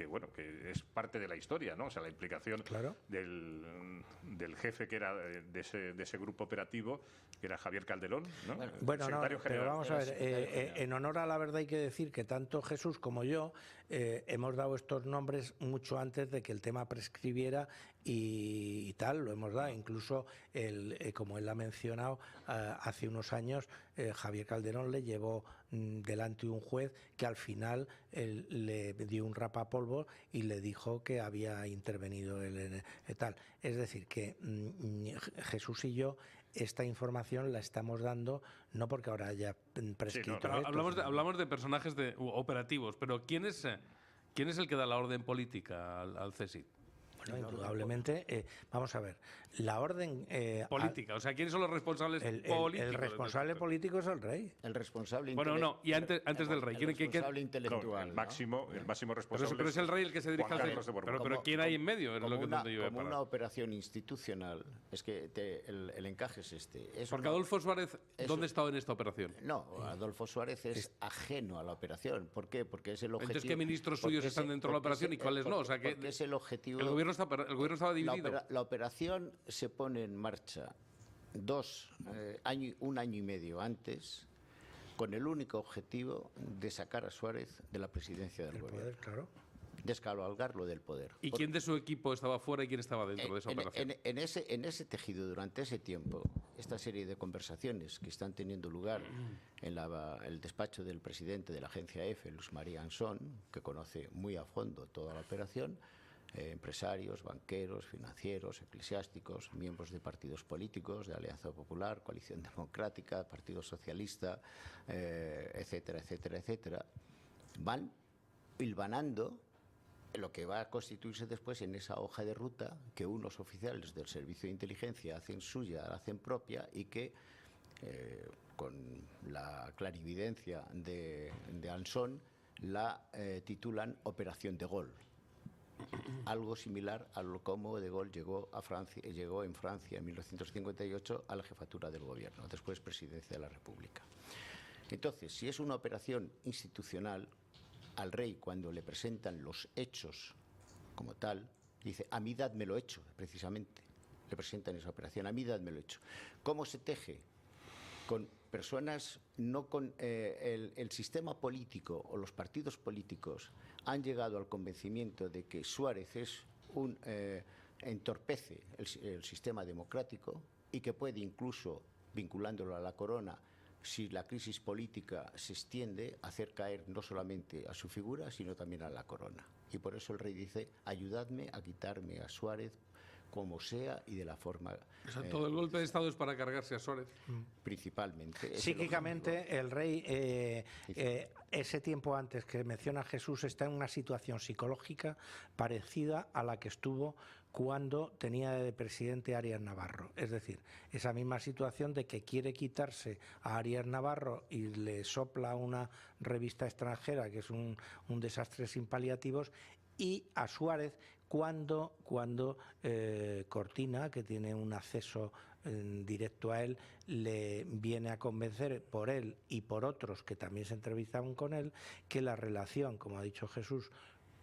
S1: bueno, que es parte de la historia, ¿no? O sea, la implicación
S3: Claro.
S1: del jefe que era de ese grupo operativo, que era Javier Calderón, ¿no?
S3: Bueno, no,
S1: Secretario
S3: pero
S1: general.
S3: vamos a ver, en honor a la verdad hay que decir que tanto Jesús como yo hemos dado estos nombres mucho antes de que el tema prescribiera y tal, lo hemos dado. Incluso, como él ha mencionado, hace unos años Javier Calderón le llevó delante de un juez que al final le dio un rapapolvo y le dijo que había intervenido él en tal. Es decir, que Jesús y yo esta información la estamos dando no porque ahora haya prescrito
S1: Sí, no,
S3: esto,
S4: hablamos de personajes operativos, pero ¿quién es el que da la orden política al CSIC?
S3: Bueno, indudablemente, vamos a ver, la orden
S4: Política, o sea, ¿quiénes son los responsables políticos?
S3: el responsable político es el rey.
S2: El responsable
S4: Bueno, no, y antes del rey.
S2: El responsable intelectual.
S1: El máximo responsable.
S4: Pero es el rey el que se dirige
S1: Juan
S4: al
S1: Carlos de Borbón.
S4: Pero ¿quién hay en medio? Es lo que donde yo voy a
S2: como
S4: parar.
S2: una operación institucional, es que el encaje es este.
S4: Porque Adolfo Suárez, ¿dónde estaba en esta operación?
S2: No, Adolfo Suárez es ajeno a la operación. ¿Por qué? Porque es el objetivo.
S4: Entonces, ¿qué ministros suyos están dentro de la operación y cuáles no? O sea, que
S2: es el objetivo.
S4: el gobierno estaba dividido.
S2: La operación se pone en marcha un año y medio antes, con el único objetivo de sacar a Suárez de la presidencia del gobierno.
S3: Poder, claro.
S2: Descabalgarlo del poder.
S4: ¿Y quién de su equipo estaba fuera y quién estaba dentro de esa operación?
S2: En ese tejido, durante ese tiempo, esta serie de conversaciones que están teniendo lugar en el despacho del presidente de la agencia EFE, Luz María Ansón, que conoce muy a fondo toda la operación, empresarios, banqueros, financieros, eclesiásticos, miembros de partidos políticos, de Alianza Popular, Coalición Democrática, Partido Socialista, etcétera, etcétera, etcétera, van hilvanando lo que va a constituirse después en esa hoja de ruta que unos oficiales del Servicio de Inteligencia hacen suya, la hacen propia y que con la clarividencia de Ansón la titulan Operación de Gaulle. Algo similar a lo como De Gaulle llegó en Francia en 1958 a la jefatura del gobierno, después presidencia de la República. Entonces, si es una operación institucional, al rey, cuando le presentan los hechos como tal, dice: a mí dadmelo hecho, precisamente. Le presentan esa operación: a mí dadmelo hecho. ¿Cómo se teje? Con personas, no con el sistema político o los partidos políticos han llegado al convencimiento de que Suárez entorpece el sistema democrático y que puede, incluso vinculándolo a la corona, si la crisis política se extiende, hacer caer no solamente a su figura, sino también a la corona. Y por eso el rey dice: ayudadme a quitarme a Suárez como sea y de la forma...
S4: O sea, todo el golpe de Estado es para cargarse a Suárez.
S2: Principalmente.
S3: Psíquicamente, el rey, ese tiempo antes que menciona Jesús, está en una situación psicológica parecida a la que estuvo cuando tenía de presidente a Arias Navarro. Es decir, esa misma situación de que quiere quitarse a Arias Navarro y le sopla una revista extranjera que es un desastre sin paliativos, y a Suárez cuando Cortina, que tiene un acceso directo a él, le viene a convencer por él y por otros que también se entrevistaban con él, que la relación, como ha dicho Jesús,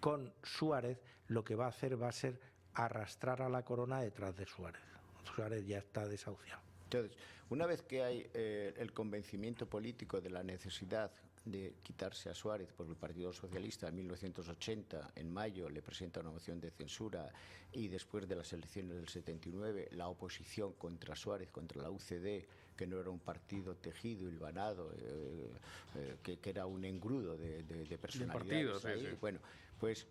S3: con Suárez lo que va a hacer va a ser arrastrar a la corona detrás de Suárez. Suárez ya está desahuciado.
S2: Entonces, una vez que hay el convencimiento político de la necesidad de quitarse a Suárez por el Partido Socialista en 1980, en mayo le presenta una moción de censura, y después de las elecciones del 79 la oposición contra Suárez, contra la UCD, que no era un partido tejido, hilvanado, que era un engrudo de personalidades.
S4: De partidos, sí.
S2: Bueno, pues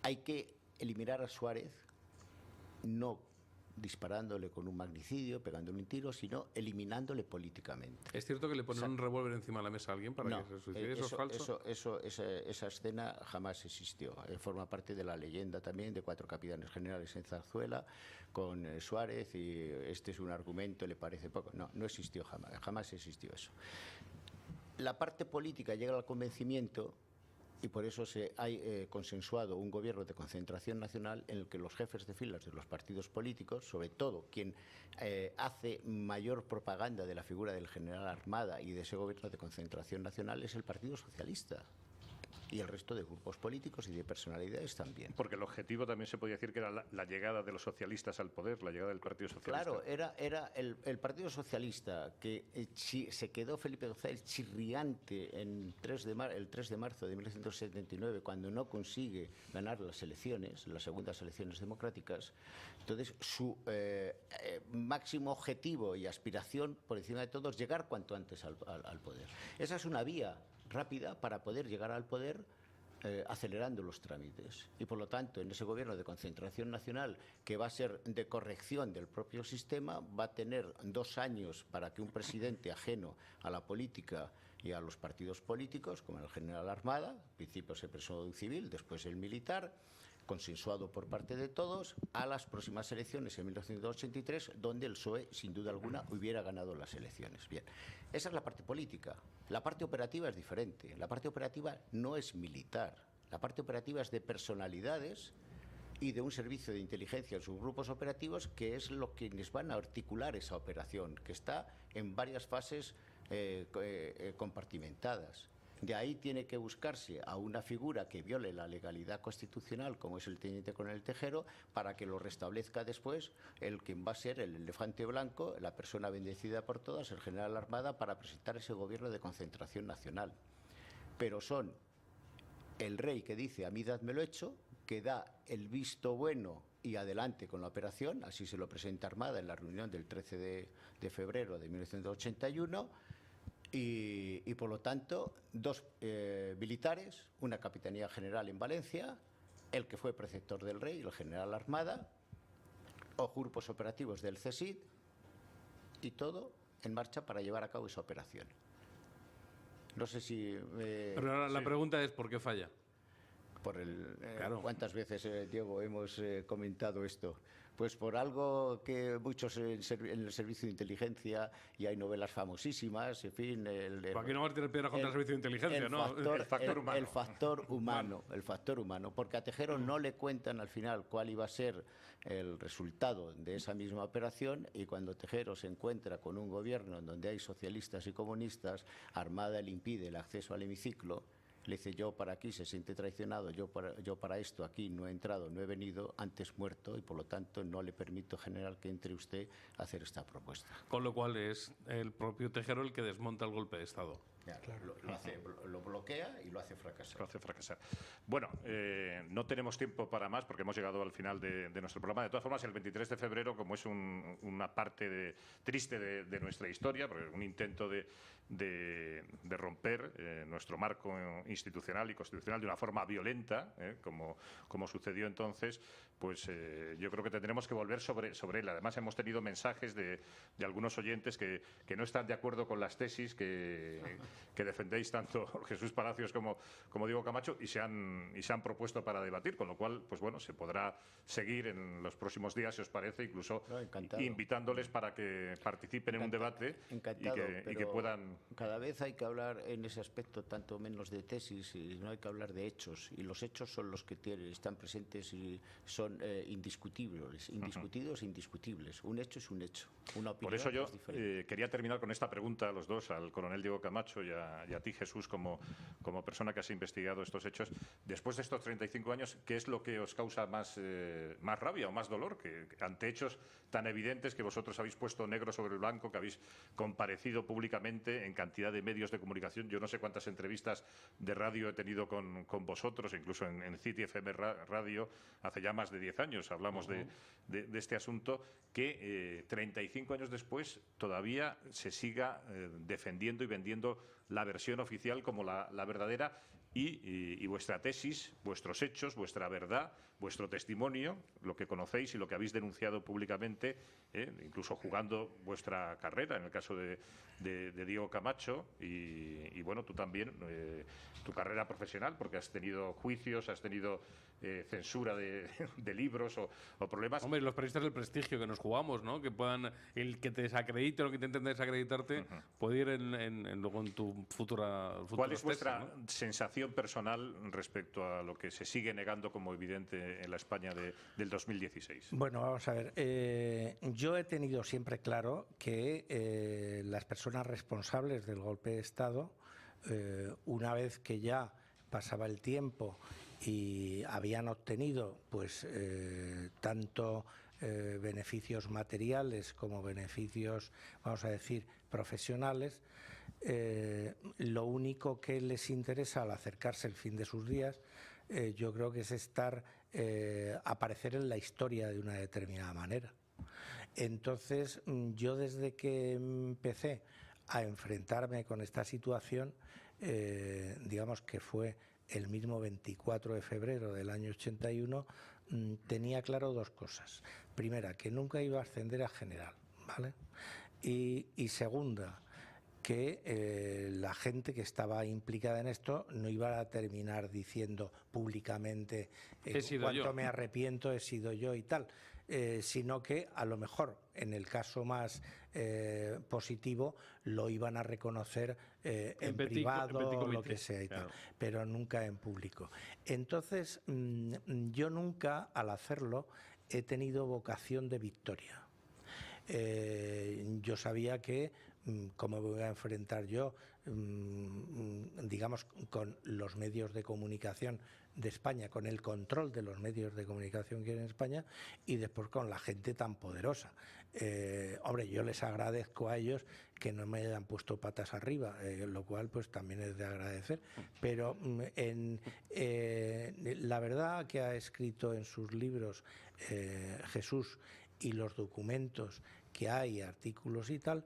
S2: hay que eliminar a Suárez, no disparándole con un magnicidio, pegándole un tiro, sino eliminándole políticamente.
S4: ¿Es cierto que le ponen un revólver encima de la mesa a alguien para que se suicide? ¿Eso es falso?
S2: Esa escena jamás existió. Forma parte de la leyenda también de 4 capitanes generales en Zarzuela con Suárez, y este es un argumento, le parece poco. No existió jamás existió eso. la parte política llega al convencimiento, y por eso se ha consensuado un gobierno de concentración nacional en el que los jefes de filas de los partidos políticos, sobre todo quien hace mayor propaganda de la figura del general Armada y de ese gobierno de concentración nacional, es el Partido Socialista. Y el resto de grupos políticos y de personalidades también.
S1: Porque el objetivo también se podía decir que era la llegada de los socialistas al poder, la llegada del Partido Socialista.
S2: Claro, era el Partido Socialista que se quedó Felipe González chirriante el 3 de marzo de 1979, cuando no consigue ganar las elecciones, las segundas elecciones democráticas. Entonces, su máximo objetivo y aspiración, por encima de todo, es llegar cuanto antes al poder. Esa es una vía rápida para poder llegar al poder acelerando los trámites. Y por lo tanto, en ese gobierno de concentración nacional, que va a ser de corrección del propio sistema, va a tener 2 años para que un presidente ajeno a la política y a los partidos políticos, como el general Armada, al principio se presentó un civil, después el militar, consensuado por parte de todos, a las próximas elecciones en 1983, donde el PSOE, sin duda alguna, hubiera ganado las elecciones. Bien, esa es la parte política. La parte operativa es diferente. La parte operativa no es militar. La parte operativa es de personalidades y de un servicio de inteligencia en sus grupos operativos, que es lo que les van a articular esa operación, que está en varias fases compartimentadas. De ahí tiene que buscarse a una figura que viole la legalidad constitucional, como es el teniente coronel Tejero, para que lo restablezca después quien va a ser el elefante blanco, la persona bendecida por todas, el general Armada, para presentar ese gobierno de concentración nacional. Pero son el rey que dice a mí dadmelo hecho, que da el visto bueno y adelante con la operación, así se lo presenta Armada en la reunión del 13 de febrero de 1981, y por lo tanto 2 militares, una capitanía general en Valencia, el que fue preceptor del rey, el general Armada, o grupos operativos del CSID, y todo en marcha para llevar a cabo esa operación. No sé si...
S4: Pero ahora la pregunta es, ¿por qué falla?
S2: Claro. ¿Cuántas veces, Diego, hemos comentado esto? Pues por algo que muchos en el servicio de inteligencia, y hay novelas famosísimas, en fin...
S4: Aquí no va a tirar piedras contra el servicio de inteligencia, ¿no?
S1: El factor humano.
S2: El factor humano. Porque a Tejero no le cuentan al final cuál iba a ser el resultado de esa misma operación, y cuando Tejero se encuentra con un gobierno en donde hay socialistas y comunistas, Armada le impide el acceso al hemiciclo. Le dice, yo para aquí, se siente traicionado, yo para esto aquí no he entrado, no he venido, antes muerto, y por lo tanto no le permito, general, que entre usted a hacer esta propuesta.
S4: Con lo cual es el propio Tejero el que desmonta el golpe de Estado.
S2: Claro. Lo bloquea y lo hace fracasar.
S1: Bueno, no tenemos tiempo para más porque hemos llegado al final de nuestro programa. De todas formas, el 23 de febrero, como es una parte triste de nuestra historia, porque un intento de romper nuestro marco institucional y constitucional de una forma violenta, como sucedió entonces, pues yo creo que tendremos que volver sobre él. Además, hemos tenido mensajes de algunos oyentes que no están de acuerdo con las tesis que defendéis tanto Jesús Palacios como Diego Camacho, y se han propuesto para debatir, con lo cual, pues bueno, se podrá seguir en los próximos días, si os parece, incluso invitándoles para que participen en un debate y que puedan...
S2: Cada vez hay que hablar en ese aspecto tanto menos de tesis, y no hay que hablar de hechos, y los hechos son los que están presentes y son indiscutibles, indiscutidos e indiscutibles. Un hecho es un hecho, una opinión.
S1: Por eso yo
S2: es diferente.
S1: quería terminar con esta pregunta a los dos, al coronel Diego Camacho y a ti, Jesús, como persona que has investigado estos hechos. Después de estos 35 años, ¿qué es lo que os causa más rabia o más dolor? Que ante hechos tan evidentes que vosotros habéis puesto negro sobre el blanco, que habéis comparecido públicamente en cantidad de medios de comunicación. Yo no sé cuántas entrevistas de radio he tenido con vosotros, incluso en City FM Radio, hace ya más de 10 años hablamos de este asunto, que 35 años después todavía se siga defendiendo y vendiendo la versión oficial como la verdadera, y vuestra tesis, vuestros hechos, vuestra verdad, vuestro testimonio, lo que conocéis y lo que habéis denunciado públicamente, incluso jugando vuestra carrera, en el caso de Diego Camacho, y bueno, tú también, tu carrera profesional, porque has tenido juicios, has tenido censura de libros o problemas.
S4: Hombre, los periodistas del prestigio que nos jugamos, ¿no? Que puedan, el que te desacredite o el que intenten desacreditarte, puede ir luego en tu futura
S1: ¿Cuál es vuestra
S4: tesis, ¿no?
S1: sensación personal respecto a lo que se sigue negando como evidente en la España del 2016?
S3: Bueno, vamos a ver. Yo he tenido siempre claro que las personas responsables del golpe de Estado, una vez que ya pasaba el tiempo y habían obtenido pues tanto beneficios materiales como beneficios, vamos a decir, profesionales, lo único que les interesa al acercarse el fin de sus días, yo creo que es aparecer en la historia de una determinada manera. Entonces, yo desde que empecé a enfrentarme con esta situación, digamos que fue el mismo 24 de febrero del año 81, tenía claro dos cosas. Primera, que nunca iba a ascender a general, ¿vale? Y segunda, que la gente que estaba implicada en esto no iba a terminar diciendo públicamente cuánto me arrepiento, he sido yo y tal, sino que a lo mejor en el caso más positivo lo iban a reconocer en privado o lo que sea y tal, pero nunca en público. Entonces yo nunca, al hacerlo, he tenido vocación de victoria. Yo sabía que cómo me voy a enfrentar yo, digamos, con los medios de comunicación de España, con el control de los medios de comunicación que hay en España, y después con la gente tan poderosa. Hombre, yo les agradezco a ellos que no me hayan puesto patas arriba, lo cual pues también es de agradecer, pero la verdad que ha escrito en sus libros Jesús y los documentos que hay, artículos y tal,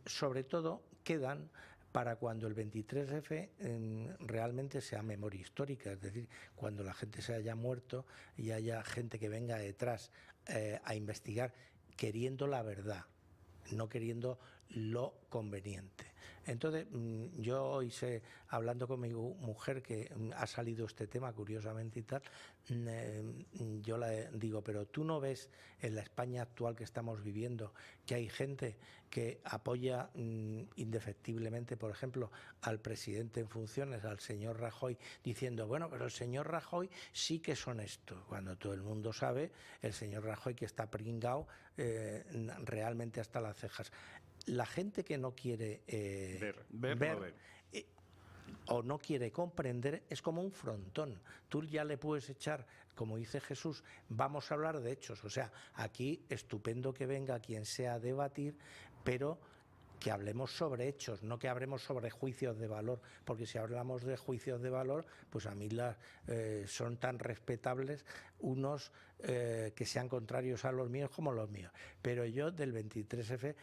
S3: sobre todo quedan para cuando el 23F realmente sea memoria histórica, es decir, cuando la gente se haya muerto y haya gente que venga detrás a investigar queriendo la verdad, no queriendo lo conveniente. Entonces, yo hoy hablando con mi mujer, que ha salido este tema curiosamente y tal, yo le digo, pero tú no ves en la España actual que estamos viviendo que hay gente que apoya indefectiblemente, por ejemplo, al presidente en funciones, al señor Rajoy, diciendo, bueno, pero el señor Rajoy sí que es honesto, cuando todo el mundo sabe, el señor Rajoy que está pringao realmente hasta las cejas. La gente que no quiere ver o no quiere comprender es como un frontón. Tú ya le puedes echar, como dice Jesús, vamos a hablar de hechos. O sea, aquí estupendo que venga quien sea a debatir, pero que hablemos sobre hechos, no que hablemos sobre juicios de valor, porque si hablamos de juicios de valor, pues a mí son tan respetables unos que sean contrarios a los míos como los míos. Pero yo del 23F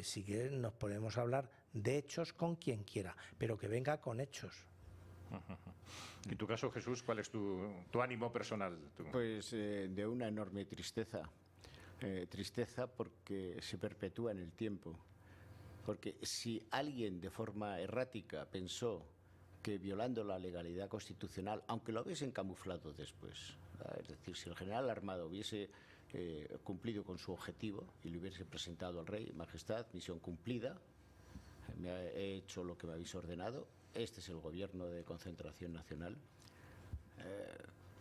S3: sí que nos podemos hablar de hechos con quien quiera, pero que venga con hechos.
S1: En tu caso, Jesús, ¿cuál es tu ánimo personal?
S2: Pues de una enorme tristeza. Tristeza porque se perpetúa en el tiempo. Porque si alguien de forma errática pensó que violando la legalidad constitucional, aunque lo hubiesen camuflado después, es decir, si el general Armado hubiese cumplido con su objetivo y le hubiese presentado al rey, majestad, misión cumplida, he hecho lo que me habéis ordenado, este es el gobierno de concentración nacional,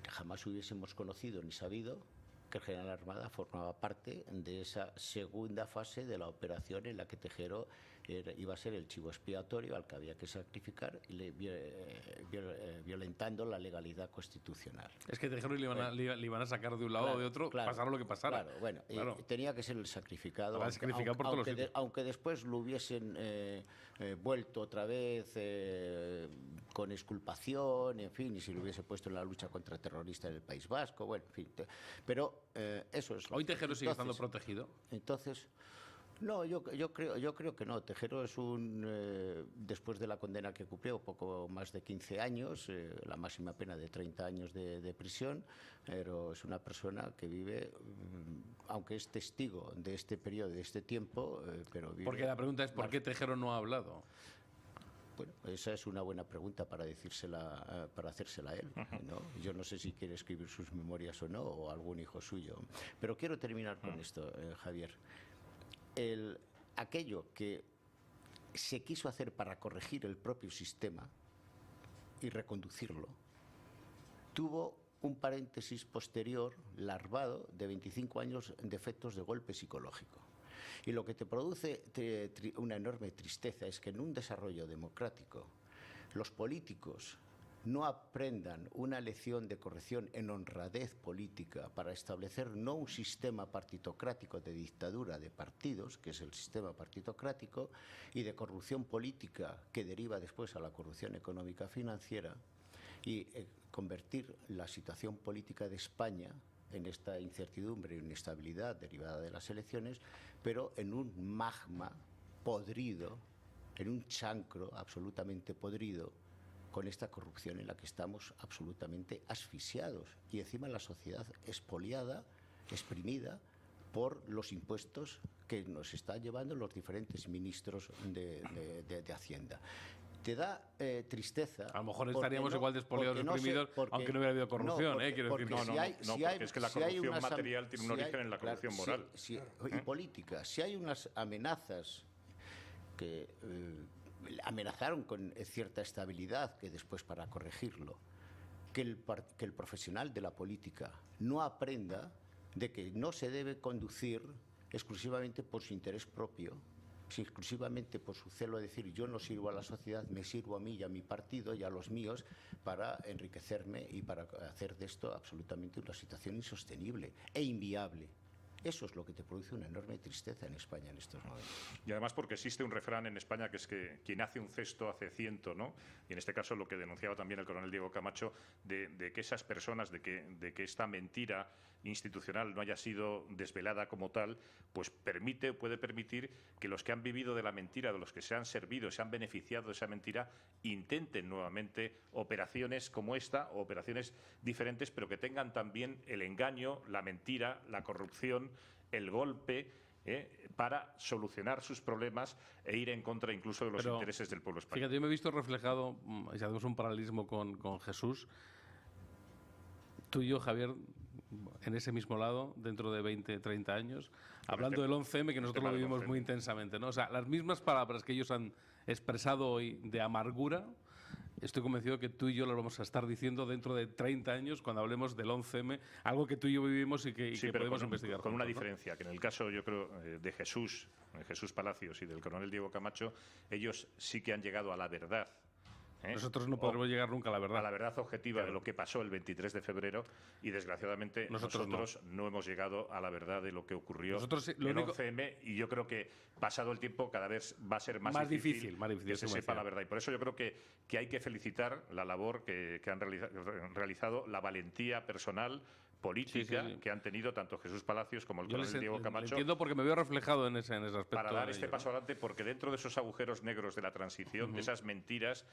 S2: jamás hubiésemos conocido ni sabido que el general Armada formaba parte de esa segunda fase de la operación en la que Tejero iba a ser el chivo expiatorio al que había que sacrificar, violentando la legalidad constitucional.
S4: Es que Tejero le iban a sacar de un lado o de otro, pasara lo que pasara.
S2: Claro, bueno, tenía que ser el sacrificado,
S4: aunque
S2: después lo hubiesen vuelto otra vez con exculpación, en fin, y si lo hubiese puesto en la lucha contra terroristas en el País Vasco, bueno, en fin. Pero eso es.
S4: ¿Hoy Tejero sigue estando protegido?
S2: Entonces, No, yo creo que no. Tejero es después de la condena que cumplió, poco más de 15 años, la máxima pena de 30 años de prisión, pero es una persona que vive, aunque es testigo de este periodo, de este tiempo, pero vive...
S4: Porque la pregunta es ¿por qué Tejero no ha hablado?
S2: Bueno, esa es una buena pregunta para decírsela, para hacérsela a él, ¿no? Yo no sé si quiere escribir sus memorias o no, o algún hijo suyo. Pero quiero terminar con esto, Javier. Aquello que se quiso hacer para corregir el propio sistema y reconducirlo, tuvo un paréntesis posterior larvado de 25 años de efectos de golpe psicológico. Y lo que te produce una enorme tristeza es que en un desarrollo democrático los políticos no aprendan una lección de corrección en honradez política para establecer no un sistema partitocrático de dictadura de partidos, que es el sistema partitocrático, y de corrupción política que deriva después a la corrupción económica financiera, y convertir la situación política de España en esta incertidumbre y inestabilidad derivada de las elecciones, pero en un magma podrido, en un chancro absolutamente podrido, con esta corrupción en la que estamos absolutamente asfixiados, y encima la sociedad expoliada, exprimida por los impuestos que nos están llevando los diferentes ministros de Hacienda. Te da tristeza.
S4: A lo mejor estaríamos igual de expoliados y exprimidos, aunque no hubiera habido corrupción, quiero decir.
S1: Porque es que la corrupción material tiene un origen en la corrupción moral.
S2: Y política. Si hay unas amenazas que amenazaron con cierta estabilidad, que después, para corregirlo, que el profesional de la política no aprenda de que no se debe conducir exclusivamente por su interés propio, sino exclusivamente por su celo de decir yo no sirvo a la sociedad, me sirvo a mí y a mi partido y a los míos para enriquecerme y para hacer de esto absolutamente una situación insostenible e inviable. Eso es lo que te produce una enorme tristeza en España en estos momentos.
S1: Y además porque existe un refrán en España que es que quien hace un cesto hace ciento, ¿no? Y en este caso lo que denunciaba también el coronel Diego Camacho, de que esas personas, de que esta mentira institucional no haya sido desvelada como tal, pues puede permitir que los que han vivido de la mentira, de los que se han servido, se han beneficiado de esa mentira, intenten nuevamente operaciones como esta, o operaciones diferentes, pero que tengan también el engaño, la mentira, la corrupción, el golpe, para solucionar sus problemas e ir en contra incluso de los intereses del pueblo español.
S2: Fíjate,
S4: yo me he visto reflejado, si hacemos un paralelismo con Jesús, tú y yo, Javier, en ese mismo lado, dentro de 20, 30 años, hablando del 11M, que nosotros lo vivimos muy intensamente, ¿no? O sea, las mismas palabras que ellos han expresado hoy de amargura, estoy convencido que tú y yo lo vamos a estar diciendo dentro de 30 años cuando hablemos del 11M, algo que tú y yo vivimos y que podemos investigar.
S1: Con una diferencia, que en el caso, yo creo, de Jesús Palacios y del coronel Diego Camacho, ellos sí que han llegado a la verdad.
S4: Nosotros no podremos llegar nunca a la verdad.
S1: A la verdad objetiva de lo que pasó el 23 de febrero y desgraciadamente nosotros no hemos llegado a la verdad de lo que ocurrió en el 11M, y yo creo que pasado el tiempo cada vez va a ser más difícil que se sepa la verdad, y por eso yo creo que hay que felicitar la labor que han realizado, la valentía personal, política, que han tenido tanto Jesús Palacios como el coronel Diego Camacho.
S4: Entiendo porque me veo reflejado en ese aspecto.
S1: Para dar este paso adelante, porque dentro de esos agujeros negros de la transición, de esas mentiras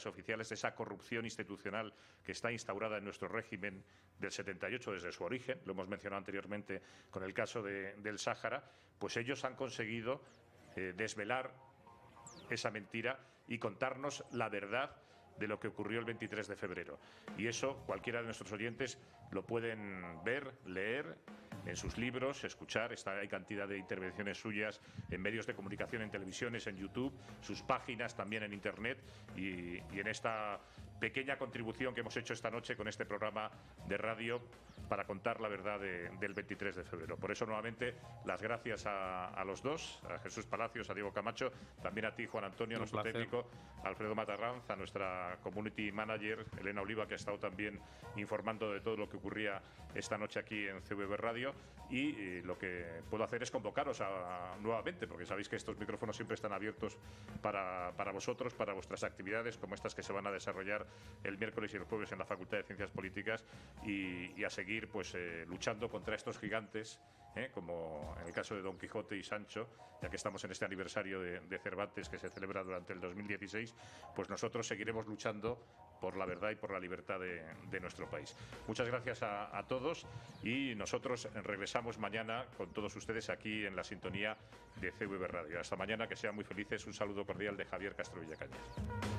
S1: oficiales, de esa corrupción institucional que está instaurada en nuestro régimen del 78 desde su origen, lo hemos mencionado anteriormente con el caso del Sáhara, pues ellos han conseguido desvelar esa mentira y contarnos la verdad de lo que ocurrió el 23 de febrero. Y eso cualquiera de nuestros oyentes lo pueden ver, leer en sus libros, escuchar. Hay cantidad de intervenciones suyas en medios de comunicación, en televisiones, en YouTube, sus páginas también en Internet, y en esta pequeña contribución que hemos hecho esta noche con este programa de radio para contar la verdad del 23 de febrero. Por eso, nuevamente, las gracias a los dos, a Jesús Palacios, a Diego Camacho, también a ti, Juan Antonio, a nuestro técnico, Alfredo Matarranz, a nuestra community manager, Elena Oliva, que ha estado también informando de todo lo que ocurría esta noche aquí en CVB Radio, y lo que puedo hacer es convocaros nuevamente, porque sabéis que estos micrófonos siempre están abiertos para vosotros, para vuestras actividades, como estas que se van a desarrollar el miércoles y el jueves en la Facultad de Ciencias Políticas y a seguir pues luchando contra estos gigantes, como en el caso de Don Quijote y Sancho, ya que estamos en este aniversario de Cervantes que se celebra durante el 2016, pues nosotros seguiremos luchando por la verdad y por la libertad de nuestro país. Muchas gracias a todos y nosotros regresamos mañana con todos ustedes aquí en la sintonía de CVB Radio. Hasta mañana, que sean muy felices. Un saludo cordial de Javier Castro Villacañas.